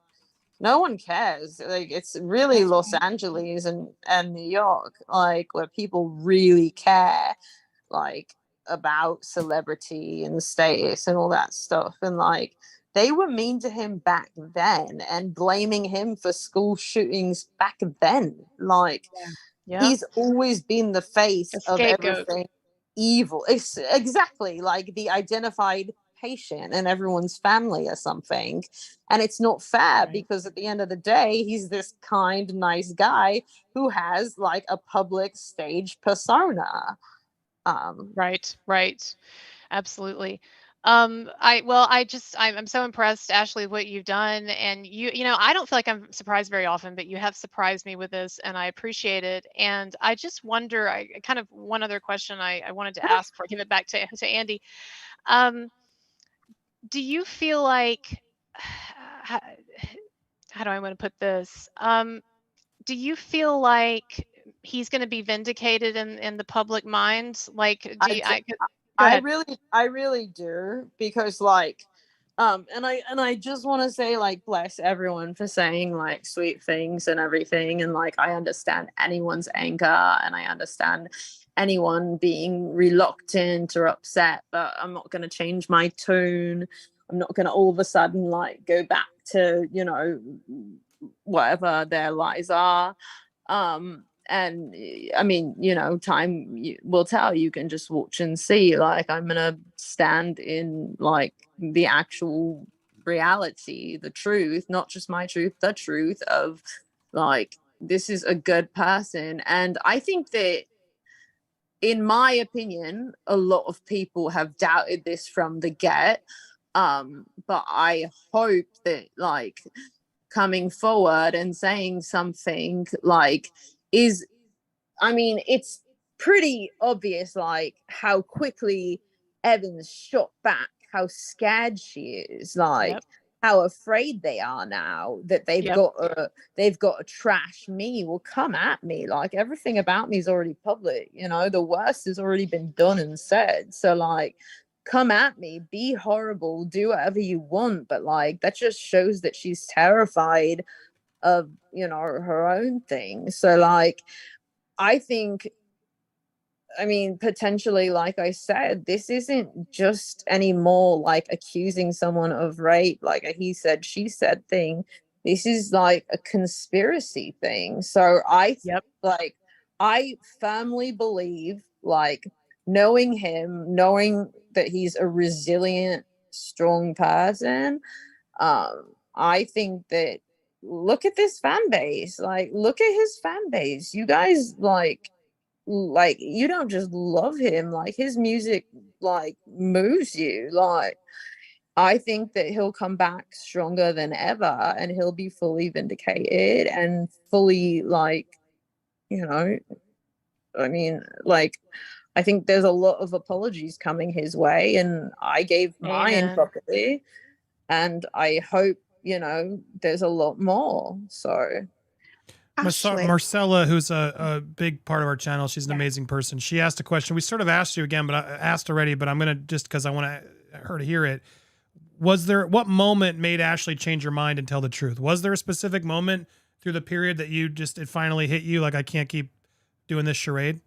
no one cares. Like it's really Los Angeles and New York, like where people really care, like about celebrity and status and all that stuff. And like they were mean to him back then and blaming him for school shootings back then. Like Yeah. he's always been the face A of scapegoat. everything evil. It's exactly like the identified patient in everyone's family or something. And it's not fair because at the end of the day, he's this kind, nice guy who has like a public stage persona. Right. Absolutely. I'm so impressed, Ashley, what you've done. And you know, I don't feel like I'm surprised very often, but you have surprised me with this and I appreciate it. And I just wonder, I kind of one other question I wanted to ask before I give it back to Andy. Do you feel like how do I want to put this? Do you feel like he's going to be vindicated in the public mind? Like, do you, go ahead. I really do, because like and I just want to say, like, bless everyone for saying like sweet things and everything, and like I understand anyone's anger and I understand anyone being reluctant or upset, but I'm not going to change my tone. I'm not going to all of a sudden like go back to, you know, whatever their lies are. And I mean, you know, time will tell. You can just watch and see. Like I'm gonna stand in like the actual reality, the truth, not just my truth, the truth of like this is a good person. And I think that, in my opinion, a lot of people have doubted this from the get. But I hope that like coming forward and saying something like is, I mean, it's pretty obvious like how quickly Evans shot back, how scared she is, like how afraid they are now that they've got to trash me. Well, come at me, like everything about me is already public, you know, the worst has already been done and said. So like come at me, be horrible, do whatever you want, but like that just shows that she's terrified of, you know, her own thing. So like I think, I mean, potentially, like I said, this isn't just anymore like accusing someone of rape, like a he said, she said thing. This is like a conspiracy thing. So like I firmly believe, like knowing him, knowing that he's a resilient, strong person, I think that look at this fan base, like look at his fan base. You guys like you don't just love him, like his music like moves you. Like I think that he'll come back stronger than ever and he'll be fully vindicated and fully like, you know, I mean, like I think there's a lot of apologies coming his way, and I gave mine properly, and I hope, you know, there's a lot more. So Marcella, who's a big part of our channel, she's an amazing person. She asked a question. We sort of asked you again, but I asked already, but I'm going to, just because I want her to hear it. What moment made Ashley change your mind and tell the truth? Was there a specific moment through the period that it finally hit you? Like, I can't keep doing this charade.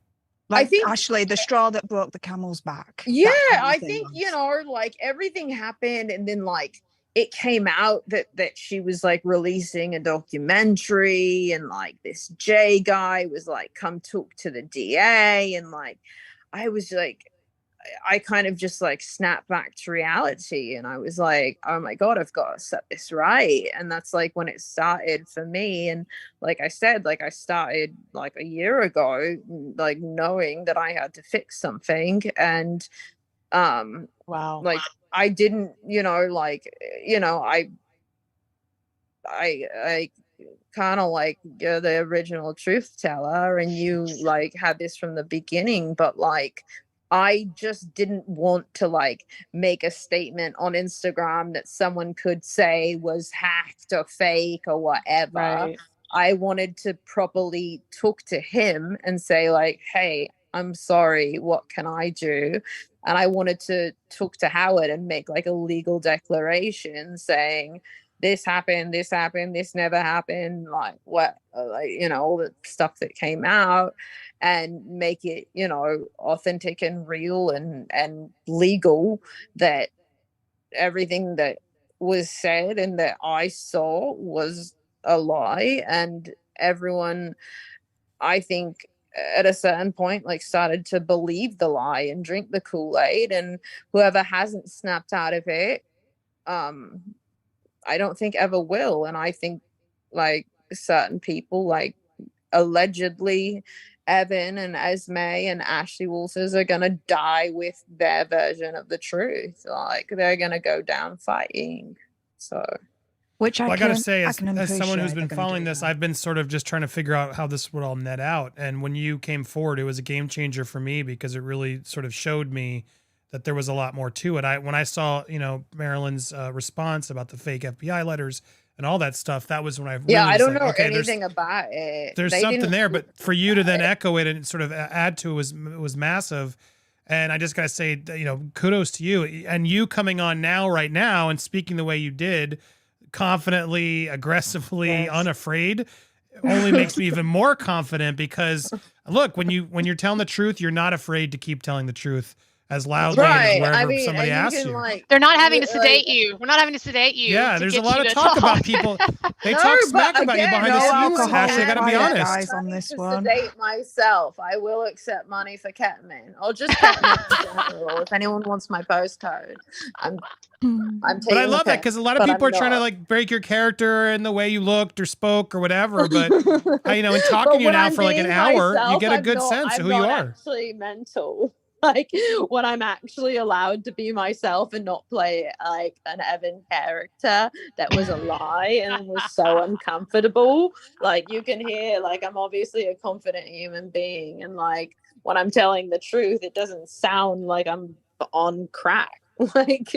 Like, I think Ashley, the straw that broke the camel's back. Yeah, I think, you know, like everything happened, and then like it came out that she was like releasing a documentary, and like this J guy was like, come talk to the DA, and like I was like, I kind of just like snapped back to reality, and I was like, oh my God, I've got to set this right. And that's like when it started for me. And like I said, like I started like a year ago, like knowing that I had to fix something. And Wow. like I didn't, I kind of like, you're the original truth teller and you like had this from the beginning, but like I just didn't want to like make a statement on Instagram that someone could say was hacked or fake or whatever. Right. I wanted to properly talk to him and say like, hey, I'm sorry, what can I do? And I wanted to talk to Howard and make like a legal declaration saying, this happened, this never happened, like what, like, all the stuff that came out, and make it, authentic and real and legal, that everything that was said and that I saw was a lie. And everyone, I think, at a certain point, like started to believe the lie and drink the Kool-Aid, and whoever hasn't snapped out of it, I don't think ever will. And I think like certain people, like allegedly Evan and Esme and Ashley Walters, are going to die with their version of the truth. Like they're going to go down fighting. So, which I gotta say, as someone who's appreciate been following this, I've been sort of just trying to figure out how this would all net out. And when you came forward, it was a game changer for me because it really sort of showed me that there was a lot more to it. When I saw, Marilyn's response about the fake FBI letters and all that stuff, that was when I really I don't like, know okay, anything about it. There's something there, but for you to then echo it and sort of add to it was massive. And I just gotta say, kudos to you, and you coming on right now and speaking the way you did, confidently, aggressively, unafraid, only makes me even more confident, because look, when you're telling the truth, you're not afraid to keep telling the truth as loudly as wherever somebody asks you. Like, they're not having to sedate you. We're not having to sedate you. Yeah, there's a lot of talk about people. They talk smack about you behind the scenes. Ashley, I gotta be honest. On this one, sedate myself. I will accept money for ketamine, or just ketamine in general. If anyone wants my postcode, I'm taking. But I love that, because a lot of people are trying to like break your character and the way you looked or spoke or whatever. But in talking to you now for like an hour, you get a good sense of who you are. Actually mental. Like when I'm actually allowed to be myself and not play like an Evan character that was a lie and was so uncomfortable. Like you can hear, like I'm obviously a confident human being, and like when I'm telling the truth, it doesn't sound like I'm on crack. Like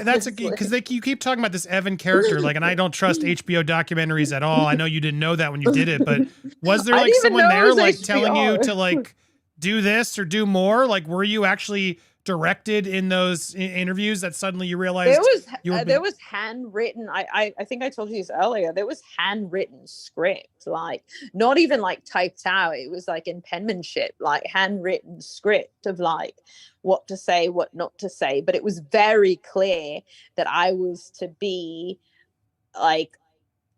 that's because you keep talking about this Evan character, like, and I don't trust HBO documentaries at all. I know you didn't know that when you did it, but was there like someone there like telling you to like do this or do more? Like, were you actually directed in those interviews that suddenly you realized there was handwritten, I think I told you this earlier, there was handwritten script, like not even like typed out, it was like in penmanship, like handwritten script of like what to say, what not to say. But it was very clear that I was to be like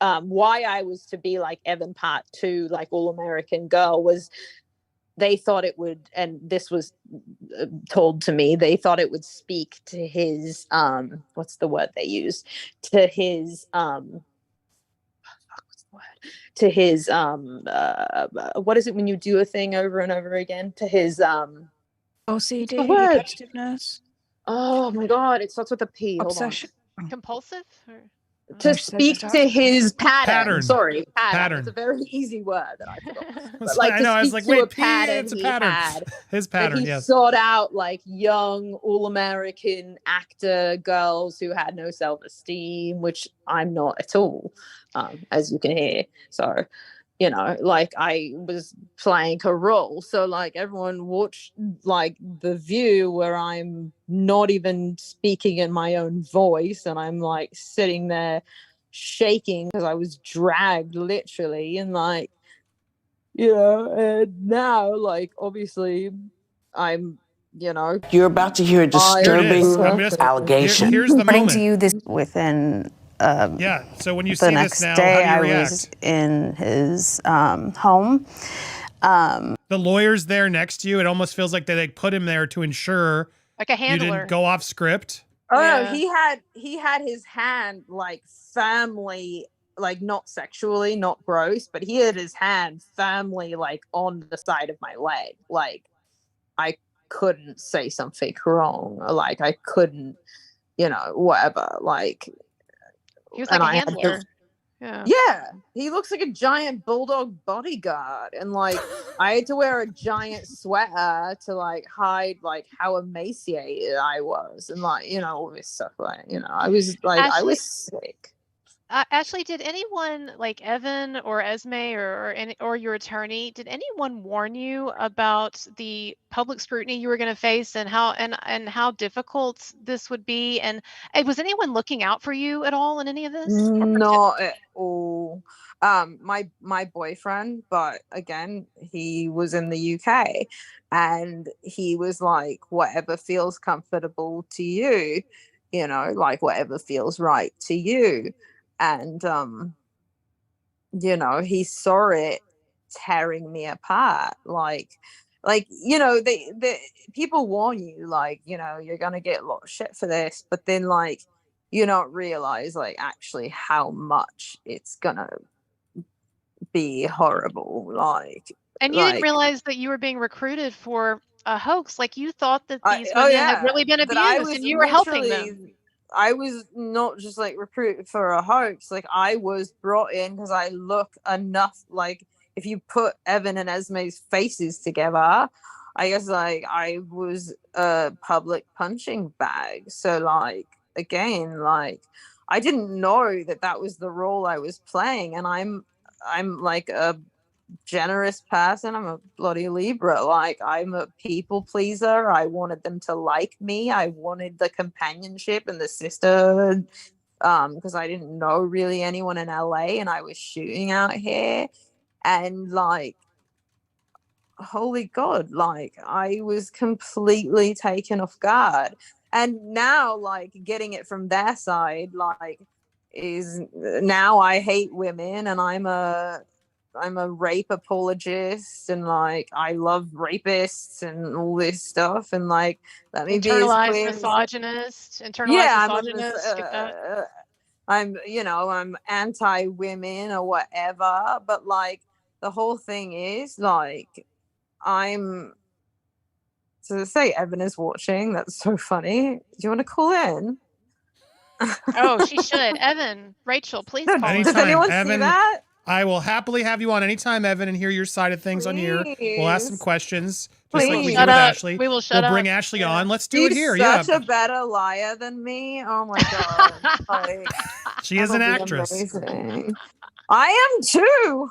why I was to be like Evan Part 2, like All American Girl, was they thought it would, and this was told to me, they thought it would speak to his, what's the word they used? To his, to his, what is it when you do a thing over and over again? To his, OCD, repetitiveness. Oh my God, it starts with a P. Obsession. Compulsive? Or? To speak to his pattern. Sorry, pattern. It's a very easy word that I forgot. But like, I know. I was like, wait, it's a pattern. His pattern. He sought out like young, all-American actor girls who had no self-esteem, which I'm not at all, as you can hear. So, like I was playing a role. So like everyone watched like The View, where I'm not even speaking in my own voice, and I'm like sitting there shaking because I was dragged literally, and like, and now like obviously I'm, You're about to hear a disturbing allegation. Here's the moment. To you this within so when you the see next this now, day, how do you I react? was in his home. The lawyer's there next to you. It almost feels like they put him there to ensure Like a handler. You didn't go off script? Oh Yeah. no, he had his hand like firmly, like not sexually, not gross, but he had his hand firmly like on the side of my leg. Like I couldn't say something wrong. Or, like I couldn't, whatever. Like He was like and a I had to- handler. Yeah. Yeah, he looks like a giant bulldog bodyguard, and like I had to wear a giant sweater to like hide like how emaciated I was, and like all this stuff. Like I was like I was sick. Ashley, did anyone like Evan or Esme or your attorney, did anyone warn you about the public scrutiny you were going to face and how difficult this would be? And was anyone looking out for you at all in any of this? Not at all. My boyfriend, but again, he was in the UK, and he was like, whatever feels comfortable to you, like whatever feels right to you. And he saw it tearing me apart. Like the people warn you, like, you're gonna get a lot of shit for this, but then like you don't realize like actually how much it's gonna be horrible. And you didn't realize that you were being recruited for a hoax. Like you thought that these women had really been abused and you were helping them. I was not just like recruited for a hoax. Like I was brought in because I look enough like, if you put Evan and Esme's faces together, I guess like I was a public punching bag. So like again, like I didn't know that was the role I was playing, and I'm like a generous person. I'm a bloody Libra. Like I'm a people pleaser. I wanted them to like me. I wanted the companionship and the sisterhood, because I didn't know really anyone in LA, and I was shooting out here, and like holy God, like I was completely taken off guard. And now like getting it from their side, like is now I hate women, and I'm a rape apologist, and like I love rapists and all this stuff, and like let me internalized be misogynist. I'm anti-women or whatever, but like the whole thing is like so to say Evan is watching. That's so funny. Do you want to call in? Oh, she should. Evan, Rachel, please call in. Does anyone Evan, see that? I will happily have you on anytime, Evan, and hear your side of things on here. We'll ask some questions, just like we did with Ashley. We will shut up. We'll bring Ashley on. Let's do it here. She's such a better liar than me. Oh my God. Like, she is an actress. Amazing. I am too.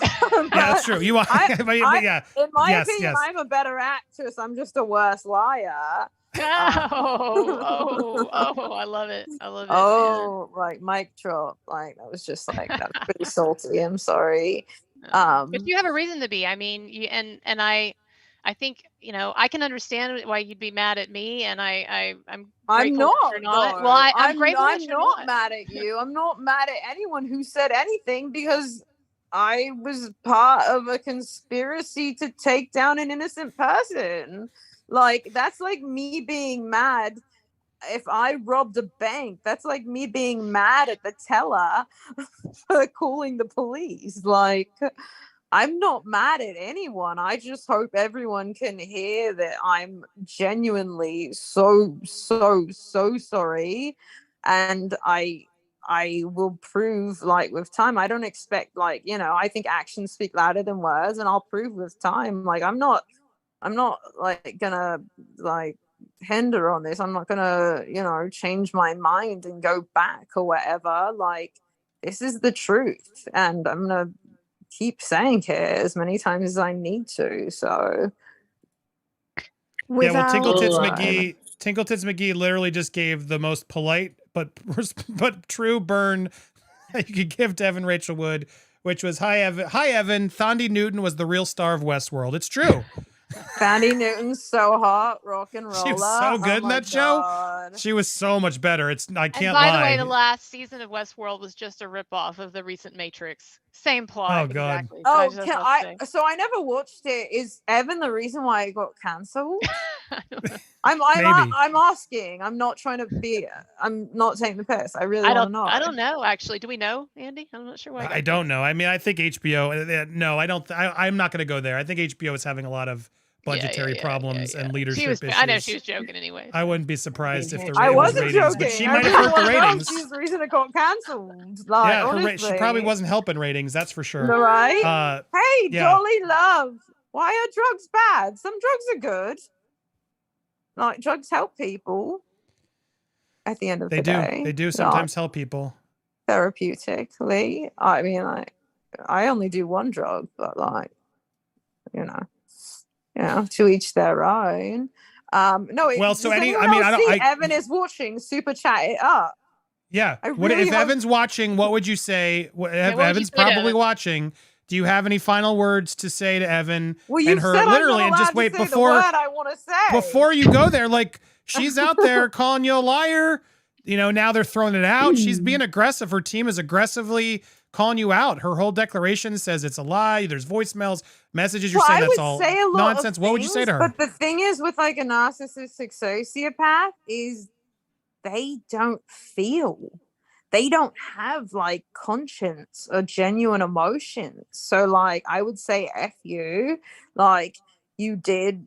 Yeah, that's true. You are. Yeah. In my opinion, I'm a better actress. I'm just a worse liar. I love it. I love it. Oh, man. Like mic drop. Like that was just like that's pretty salty. I'm sorry. But you have a reason to be. I mean, I think I can understand why you'd be mad at me, and I'm not. Well, I'm grateful that you're not mad at you. I'm not mad at anyone who said anything, because I was part of a conspiracy to take down an innocent person. Like, that's like me being mad if I robbed a bank. That's like me being mad at the teller for calling the police. Like, I'm not mad at anyone. I just hope everyone can hear that I'm genuinely so sorry. And I will prove, like, with time. I don't expect, like, I think actions speak louder than words, and I'll prove with time. Like, I'm not like gonna like hinder on this. I'm not gonna change my mind and go back or whatever. Like, this is the truth, and I'm gonna keep saying it as many times as I need to. So yeah, well, Tinkle Tits McGee literally just gave the most polite but true burn you could give to Evan Rachel Wood, which was, hi Evan, Thandi Newton was the real star of Westworld. It's true. Thandi Newton's so hot, rock and roller. She was so good in that show. She was so much better. I can't lie. By the way, the last season of Westworld was just a ripoff of the recent Matrix. Same plot. Oh God. Exactly. Oh, so I never watched it. Is Evan the reason why it got cancelled? I'm asking. I'm not trying to be. I'm not taking the piss. I really want to know. I don't know. Actually, do we know, Andy? I'm not sure why. I don't know. I mean, I think HBO. No, I don't. I'm not going to go there. I think HBO is having a lot of budgetary problems and leadership issues. I know she was joking anyway. I wouldn't be surprised if the I wasn't ratings, joking. but she might have hurt the ratings. She's the reason it got cancelled. Like, honestly. She probably wasn't helping ratings. That's for sure. Right? Hey, Dolly Love. Why are drugs bad? Some drugs are good. Like, drugs help people. At the end of the day, they do sometimes help people therapeutically. I mean, like, I only do one drug, but like, you know, to each their own. No. Well, so Evan is watching. Super chat it up. Yeah. If Evan's watching? What would you say? Evan's probably watching. Do you have any final words to say to Evan and her? Literally, and just wait before I want to say before you go there. Like, she's out there calling you a liar. You know, now they're throwing it out. She's being aggressive. Her team is aggressively calling you out. Her whole declaration says it's a lie. There's voicemails, messages. You're saying that's all nonsense. What would you say to her? But the thing is, with like a narcissistic sociopath, is they don't feel. They don't have like conscience or genuine emotions. So like, I would say F you. Like, you did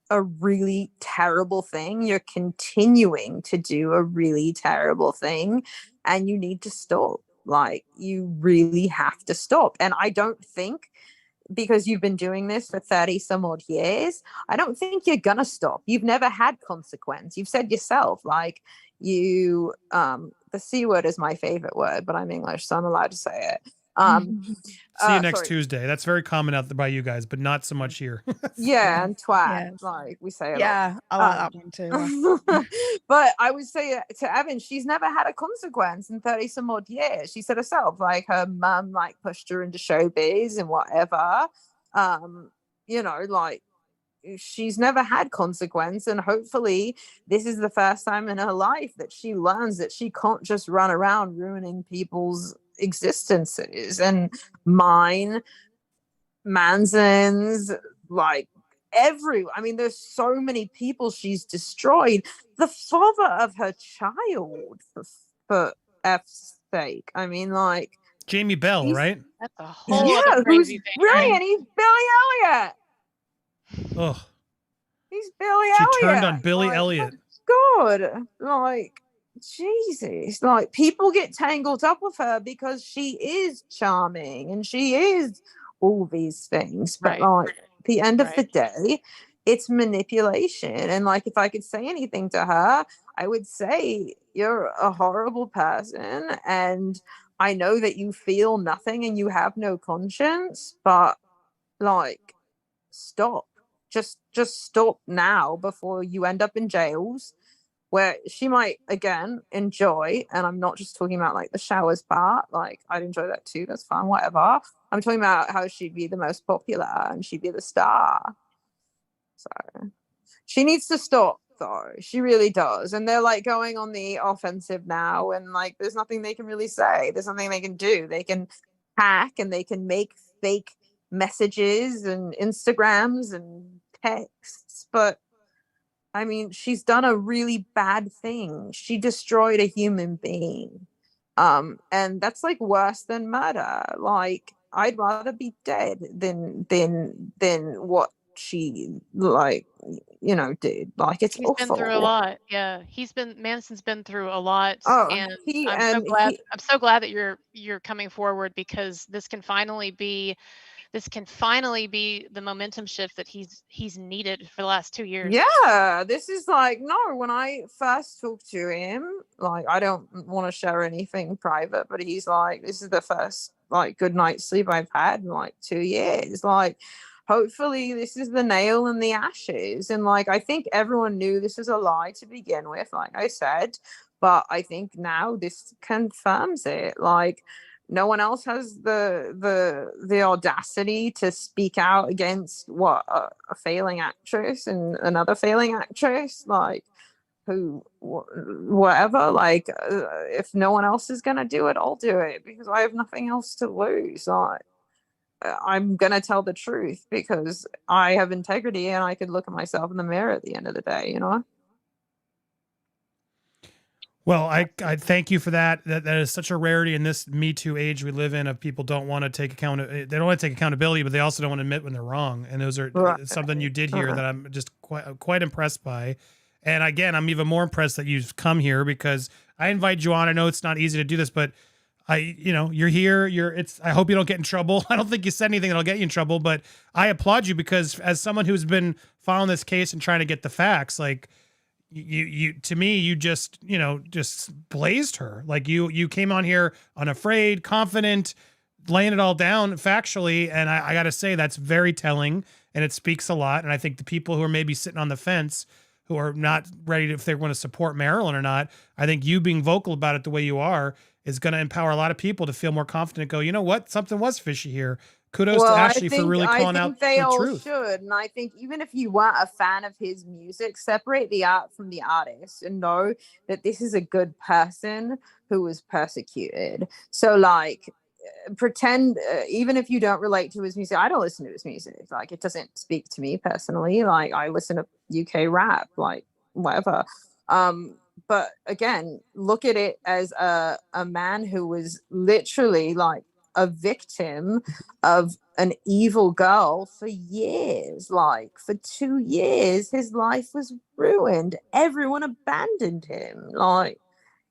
a really terrible thing. You're continuing to do a really terrible thing, and you need to stop. Like, you really have to stop. And I don't think, because you've been doing this for 30 some odd years, I don't think you're gonna stop. You've never had consequence. You've said yourself, like, you the C word is my favorite word, but I'm English, so I'm allowed to say it. See you next Tuesday. That's very common out there by you guys, but not so much here. Yeah, and twat, like we say. Yeah, I like that one too. But I would say to Evan, she's never had a consequence in 30 some odd years. She said herself, like, her mum like pushed her into showbiz and whatever. You know, like, she's never had consequence, and hopefully this is the first time in her life that she learns that she can't just run around ruining people's existences, and mine, Manson's, like, I mean, there's so many people she's destroyed. The father of her child, for F's sake. I mean, like, Jamie Bell, right? That's a whole other crazy thing. Brilliant. He's Billy Elliot. Oh, he's Billy Elliot. She turned on Billy Elliot. God, like, Jesus, like, people get tangled up with her because she is charming and she is all these things. But like, at the end of the day, it's manipulation. And like, if I could say anything to her, I would say, you're a horrible person, and I know that you feel nothing and you have no conscience, but like, stop. Just stop now before you end up in jails, where she might again enjoy. And I'm not just talking about like the showers part. Like, I'd enjoy that too. That's fine, whatever. I'm talking about how she'd be the most popular and she'd be the star. So she needs to stop, though. She really does. And they're like going on the offensive now, and like, there's nothing they can really say. There's nothing they can do. They can hack and they can make fake messages and Instagrams and texts, but I mean, she's done a really bad thing. She destroyed a human being, and that's like worse than murder. Like, I'd rather be dead than what she, like, you know, did. Like, it's awful. He's been through a lot. Yeah, Manson's been through a lot. And I'm so glad that you're coming forward, because this can finally be the momentum shift that he's needed for the last 2 years. Yeah, this is like, no, when I first talked to him, like, I don't want to share anything private, but he's like, this is the first like good night's sleep I've had in like 2 years. Like, hopefully this is the nail in the ashes. And like, I think everyone knew this was a lie to begin with, like I said, but I think now this confirms it. Like, no one else has the audacity to speak out against a failing actress and another failing actress, like, whatever. Like, if no one else is gonna do it, I'll do it, because I have nothing else to lose. Like, I'm gonna tell the truth because I have integrity and I could look at myself in the mirror at the end of the day, you know. Well, I thank you for that. That is such a rarity in this Me Too age we live in, of people don't want to take they don't want to take accountability, but they also don't want to admit when they're wrong. And those are something you did here that I'm just quite impressed by. And again, I'm even more impressed that you've come here because I invite you on. I know it's not easy to do this, but you're here. I hope you don't get in trouble. I don't think you said anything that'll get you in trouble, but I applaud you because as someone who's been following this case and trying to get the facts, like, you to me, you just blazed her. Like you came on here unafraid, confident, laying it all down factually. And I got to say, that's very telling and it speaks a lot. And I think the people who are maybe sitting on the fence, who are not ready to, if they're going to support Marilyn or not, I think you being vocal about it the way you are is going to empower a lot of people to feel more confident, go, you know what, something was fishy here. Kudos to Ashley for really calling out the truth. I think they all should. And I think even if you weren't a fan of his music, separate the art from the artist and know that this is a good person who was persecuted. So like, pretend, even if you don't relate to his music, I don't listen to his music. Like, it doesn't speak to me personally. Like, I listen to UK rap, like whatever. But again, look at it as a man who was literally like a victim of an evil girl for years. Like, for 2 years his life was ruined, everyone abandoned him. Like,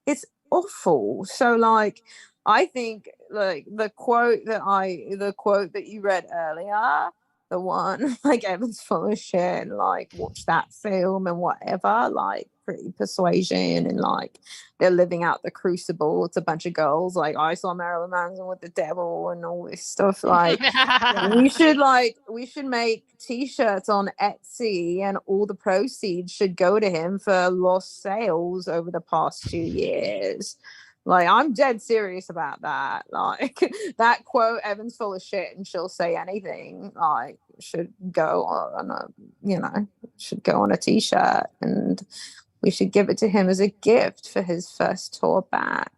it's awful. So like, I think like the quote that you read earlier, the one like Evan's full of shit, like watch that film and whatever, like Pretty Persuasion, and like they're living out the crucible. It's a bunch of girls. Like, I saw Marilyn Manson with the devil and all this stuff. Like, we should make t-shirts on Etsy and all the proceeds should go to him for lost sales over the past 2 years. Like, I'm dead serious about that. Like, that quote, Evan's full of shit and she'll say anything, like, should go on a t-shirt, and we should give it to him as a gift for his first tour back.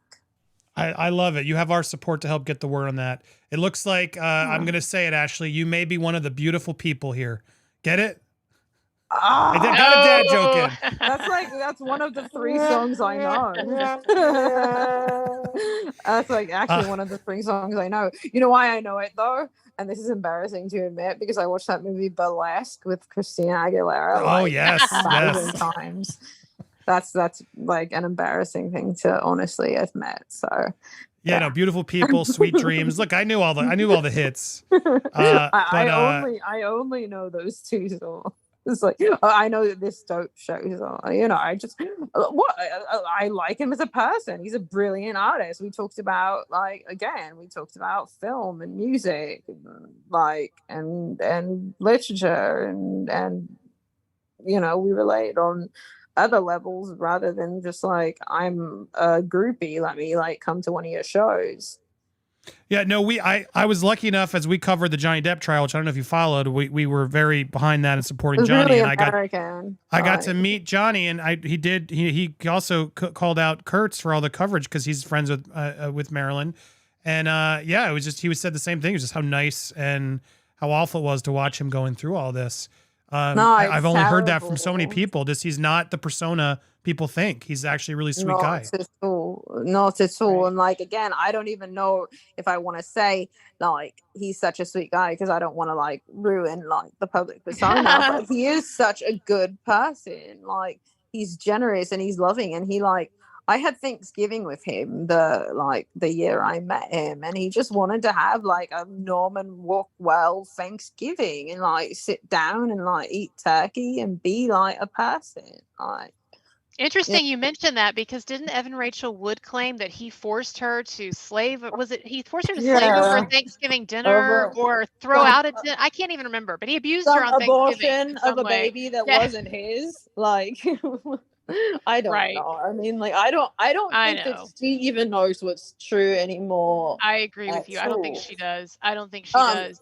I love it. You have our support to help get the word on that. It looks like, I'm going to say it, Ashley, you may be one of the beautiful people here. Get it? I got a dad joke in. That's one of the 3 songs I know. That's like actually one of the 3 songs I know. You know why I know it though? And this is embarrassing to admit because I watched that movie Burlesque with Christina Aguilera. Oh, yes. 1,000 times. That's like an embarrassing thing to honestly admit. So yeah, no, beautiful people, sweet dreams. Look, I knew all the hits. I only know those 2 songs. It's like, I know that this dope shows on, I just, I like him as a person. He's a brilliant artist. We talked about, film and music, and literature, and we relate on other levels rather than just like, I'm a groupie, let me like come to one of your shows. Yeah, no, I was lucky enough as we covered the Johnny Depp trial, which I don't know if you followed. We were very behind that and supporting Johnny. Really, and I got to meet Johnny, and he also called out Kurtz for all the coverage because he's friends with Marilyn, and it was just, he said the same thing. It was just how nice and how awful it was to watch him going through all this. I've only heard that from so many people. He's not the persona people think. He's actually a really sweet guy. Not at all. Right. And like, again, I don't even know if I want to say like he's such a sweet guy because I don't want to like ruin like the public persona. But he is such a good person. Like, he's generous and he's loving, and he like, I had Thanksgiving with him the year I met him, and he just wanted to have like a Norman Rockwell Thanksgiving and like sit down and like eat turkey and be like a person. Like, interesting you mentioned that, because didn't Evan Rachel Wood claim that he forced her to slave? He forced her to slave over Thanksgiving dinner or throw out a dinner? I can't even remember, but he abused her on Thanksgiving. Abortion of a baby that wasn't his. Like, I don't know. I mean, like, I don't think that she even knows what's true anymore. I agree with you. I don't think she does. Does.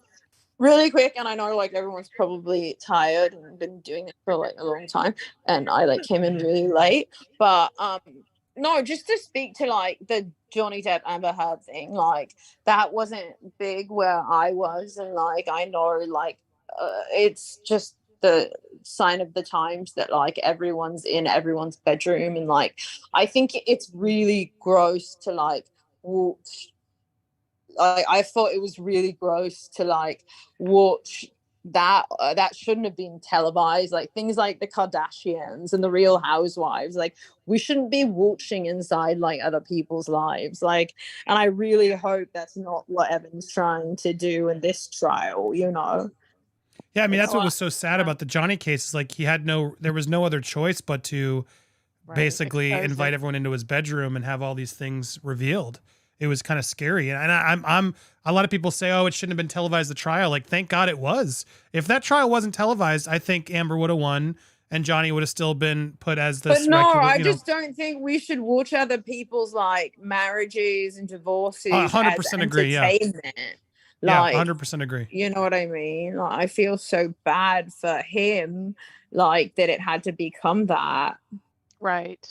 Really quick, and I know like everyone's probably tired and been doing it for like a long time, and I like came in really late, but no, just to speak to like the Johnny Depp Amber Heard thing, like that wasn't big where I was, and like I know like it's just the sign of the times that like everyone's in everyone's bedroom, and like I think it's really gross to like watch. I thought it was really gross to like watch that that shouldn't have been televised, like things like the Kardashians and the Real Housewives, like we shouldn't be watching inside like other people's lives, like, and I really hope that's not what Evan's trying to do in this trial, you know. Yeah, I mean, that's what was so sad about the Johnny case, is like there was no other choice but to basically invite everyone into his bedroom and have all these things revealed. It was kind of scary. And I'm a lot of people say, oh, it shouldn't have been televised, the trial. Like, thank God it was. If that trial wasn't televised, I think Amber would have won and Johnny would have still been put as the But no, I just don't think we should watch other people's like marriages and divorces 100% agree. Yeah. Like, 100% agree. You know what I mean? Like, I feel so bad for him, like that it had to become that. Right.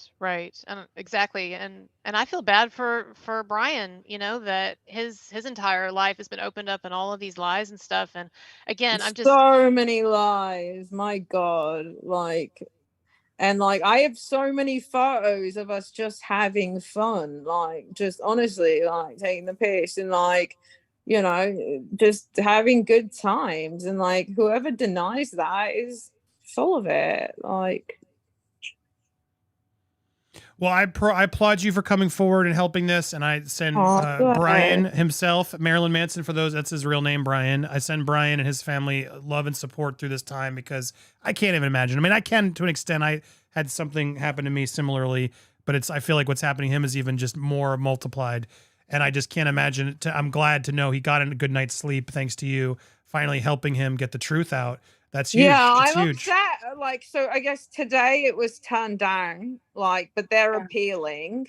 And exactly. And I feel bad for Brian, you know, that his entire life has been opened up and all of these lies and stuff. And again, I'm just so many lies. My God. Like, and like I have so many photos of us just having fun, like just honestly, like taking the piss and like, you know, just having good times. And like whoever denies that is full of it. Like, well, I applaud you for coming forward and helping this, and I send Brian himself, Marilyn Manson, for those, that's his real name, Brian. I send Brian and his family love and support through this time, because I can't even imagine. I mean, I can to an extent. I had something happen to me similarly, but I feel like what's happening to him is even just more multiplied, and I just can't imagine. I'm glad to know he got a good night's sleep thanks to you finally helping him get the truth out. That's huge. Yeah, I'm huge. Upset. Like, so I guess today it was turned down, like, but they're appealing.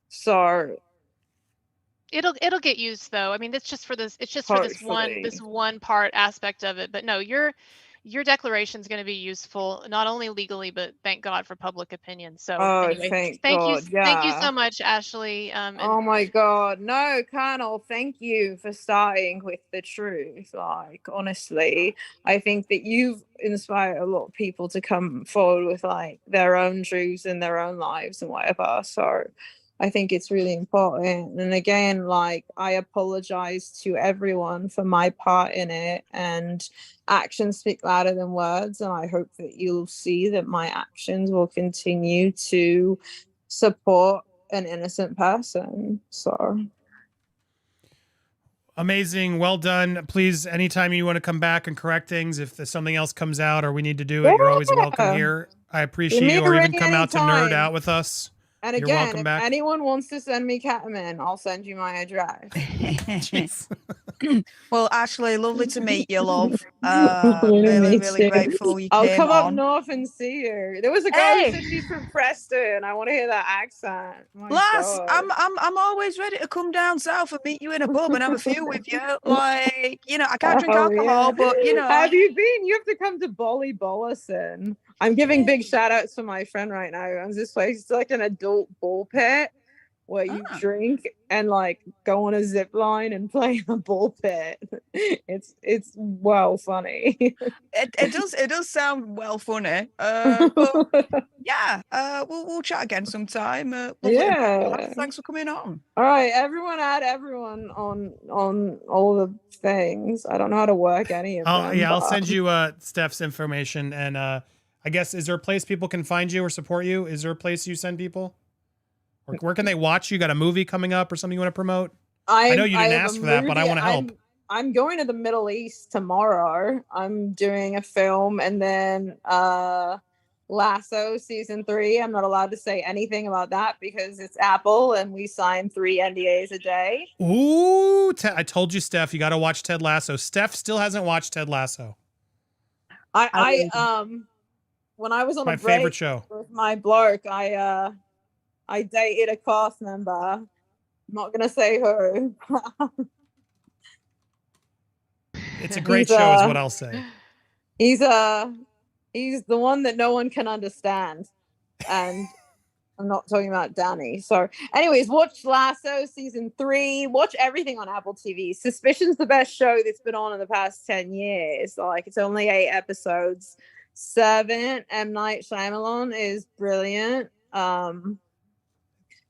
So it'll get used though. I mean, it's just for this one part aspect of it. But no, your declaration is going to be useful, not only legally, but thank God for public opinion. So anyway, thank you so much, Ashley. Oh my God, no, Colonel, thank you for starting with the truth. Like, honestly, I think that you've inspired a lot of people to come forward with like their own truths in their own lives and whatever. So I think it's really important. And again, like, I apologize to everyone for my part in it, and actions speak louder than words. And I hope that you'll see that my actions will continue to support an innocent person. So amazing. Well done. Please, anytime you want to come back and correct things, if there's something else comes out or we need to do it, you're always welcome here. I appreciate you, or even come out to nerd out with us. And again, if anyone wants to send me ketamine, I'll send you my address. Well, Ashley, lovely to meet you, love. Really grateful you came I'll come up on. north and see you. There was a girl who said she's from Preston. I want to hear that accent. Lass, I'm always ready to come down south and meet you in a pub and have a few with you. Like, you know, I can't drink alcohol, but you know. Have you been? You have to come to Bolly Bollison. I'm giving big shout outs to my friend right now. Owns this place. It's like an adult ball pit where you drink and like go on a zip line and play a ball pit. It's well funny. It does sound well funny. But yeah, we'll chat again sometime. Thanks for coming on. All right, everyone, add everyone on all the things. I don't know how to work any of them. Yeah, I'll send you Steph's information, and I guess, is there a place people can find you or support you? Is there a place you send people? Or where can they watch you? Got a movie coming up or something you want to promote? I know you didn't ask for that, but I want to help. I'm going to the Middle East tomorrow. I'm doing a film, and then Lasso season 3. I'm not allowed to say anything about that because it's Apple and we sign 3 NDAs a day. Ooh, I told you, Steph, you got to watch Ted Lasso. Steph still hasn't watched Ted Lasso. When I was on my favorite show with my bloke, I dated a cast member. I'm not gonna say who. It's a great show, is what I'll say. He's the one that no one can understand, and I'm not talking about Danny. So, anyways, watch Lasso season 3. Watch everything on Apple TV. Suspicion's the best show that's been on in the past 10 years. Like, it's only 8 episodes. Servant, M. Night Shyamalan is brilliant. I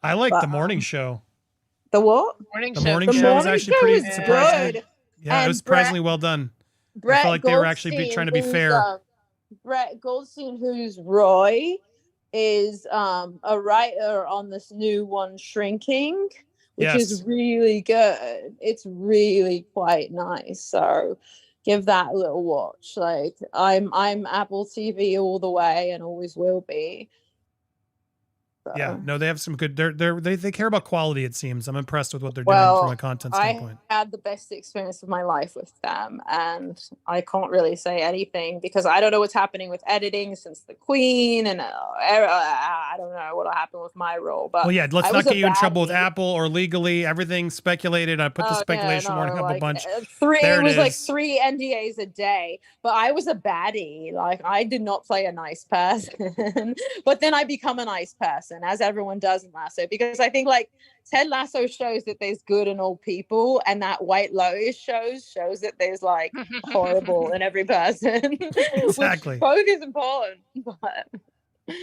like the morning show. The what? The morning show is actually pretty surprising. Good. Yeah, and it was surprisingly well done. I felt like they were actually trying to be fair. Brett Goldstein, who's Roy, is a writer on this new one, Shrinking, which is really good. It's really quite nice. So give that a little watch. Like I'm Apple TV all the way and always will be. So. Yeah, no, they have some good. They care about quality. It seems. I'm impressed with what they're doing from a content standpoint. I had the best experience of my life with them, and I can't really say anything because I don't know what's happening with editing since the Queen, and I don't know what'll happen with my role. But well, yeah, let's not get you in trouble with Apple or legally. Everything's speculated. I put the speculation warning up a bunch. It was like 3 NDAs a day, but I was a baddie. Like I did not play a nice person, but then I become a nice person. As everyone does in Lasso, because I think like Ted Lasso shows that there's good in all people, and that White Lotus shows that there's like horrible in every person. Exactly. Both is important. But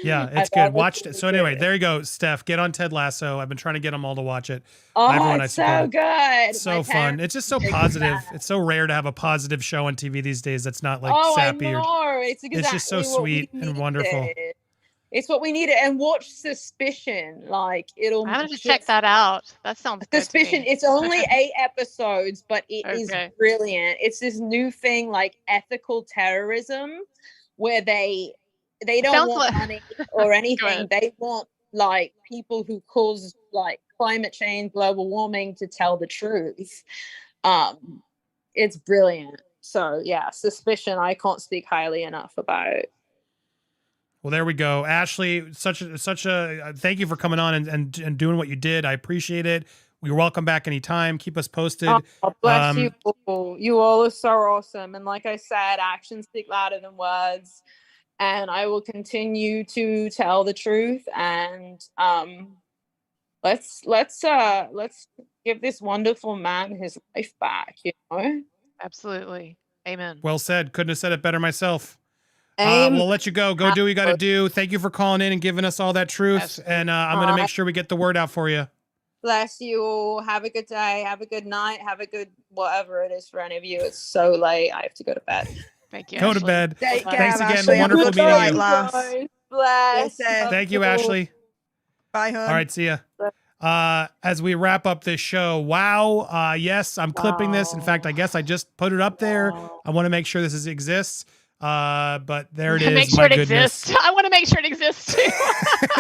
yeah, it's good. Watched it. So anyway, there you go, Steph. Get on Ted Lasso. I've been trying to get them all to watch it. Oh, it's so good. It's so fun. It's just so positive. It's so rare to have a positive show on TV these days that's not like sappy. I know. It's just so sweet and wonderful. It's what we needed. And watch Suspicion. Like it'll. I'm gonna check that out. That sounds good. Suspicion. It's only 8 episodes, but it is brilliant. It's this new thing, like ethical terrorism, where they don't want money or anything. They want like people who cause like climate change, global warming to tell the truth. It's brilliant. So yeah, Suspicion. I can't speak highly enough about. Well, there we go. Ashley, such a thank you for coming on and doing what you did. I appreciate it. You're welcome back anytime. Keep us posted. Oh, bless you all. You all are so awesome. And like I said, actions speak louder than words. And I will continue to tell the truth. And let's give this wonderful man his life back, you know? Absolutely. Amen. Well said. Couldn't have said it better myself. We'll let you go. Go do what you got to do. Thank you for calling in and giving us all that truth. Absolutely. And I'm going to make sure we get the word out for you. Bless you all. Have a good day. Have a good night. Have a good whatever it is for any of you. It's so late. I have to go to bed. Thank you. Go Ashley. to bed. Thanks again. Ashley. Wonderful meeting you. Bless. Thank you, Ashley. Bye, hon. All right. See ya. As we wrap up this show, wow. Yes, I'm clipping this. In fact, I guess I just put it up there. I want to make sure this exists. But there it is. Make sure it exists. I want to make sure it exists too.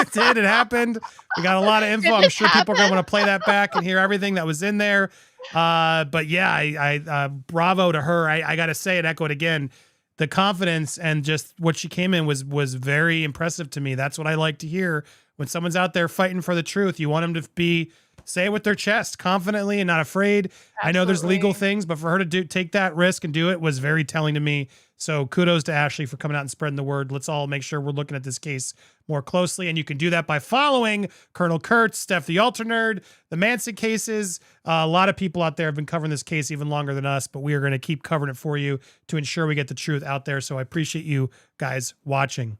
It did. It happened. We got a lot of info. I'm sure people are going to want to play that back and hear everything that was in there. But yeah, I bravo to her. I got to say it, echo it again. The confidence and just what she came in was very impressive to me. That's what I like to hear when someone's out there fighting for the truth. You want them to say it with their chest confidently and not afraid. Absolutely. I know there's legal things, but for her to take that risk and do it was very telling to me. So kudos to Ashley for coming out and spreading the word. Let's all make sure we're looking at this case more closely. And you can do that by following Colonel Kurtz, Steph the Alter Nerd, the Manson cases. A lot of people out there have been covering this case even longer than us, but we are going to keep covering it for you to ensure we get the truth out there. So I appreciate you guys watching.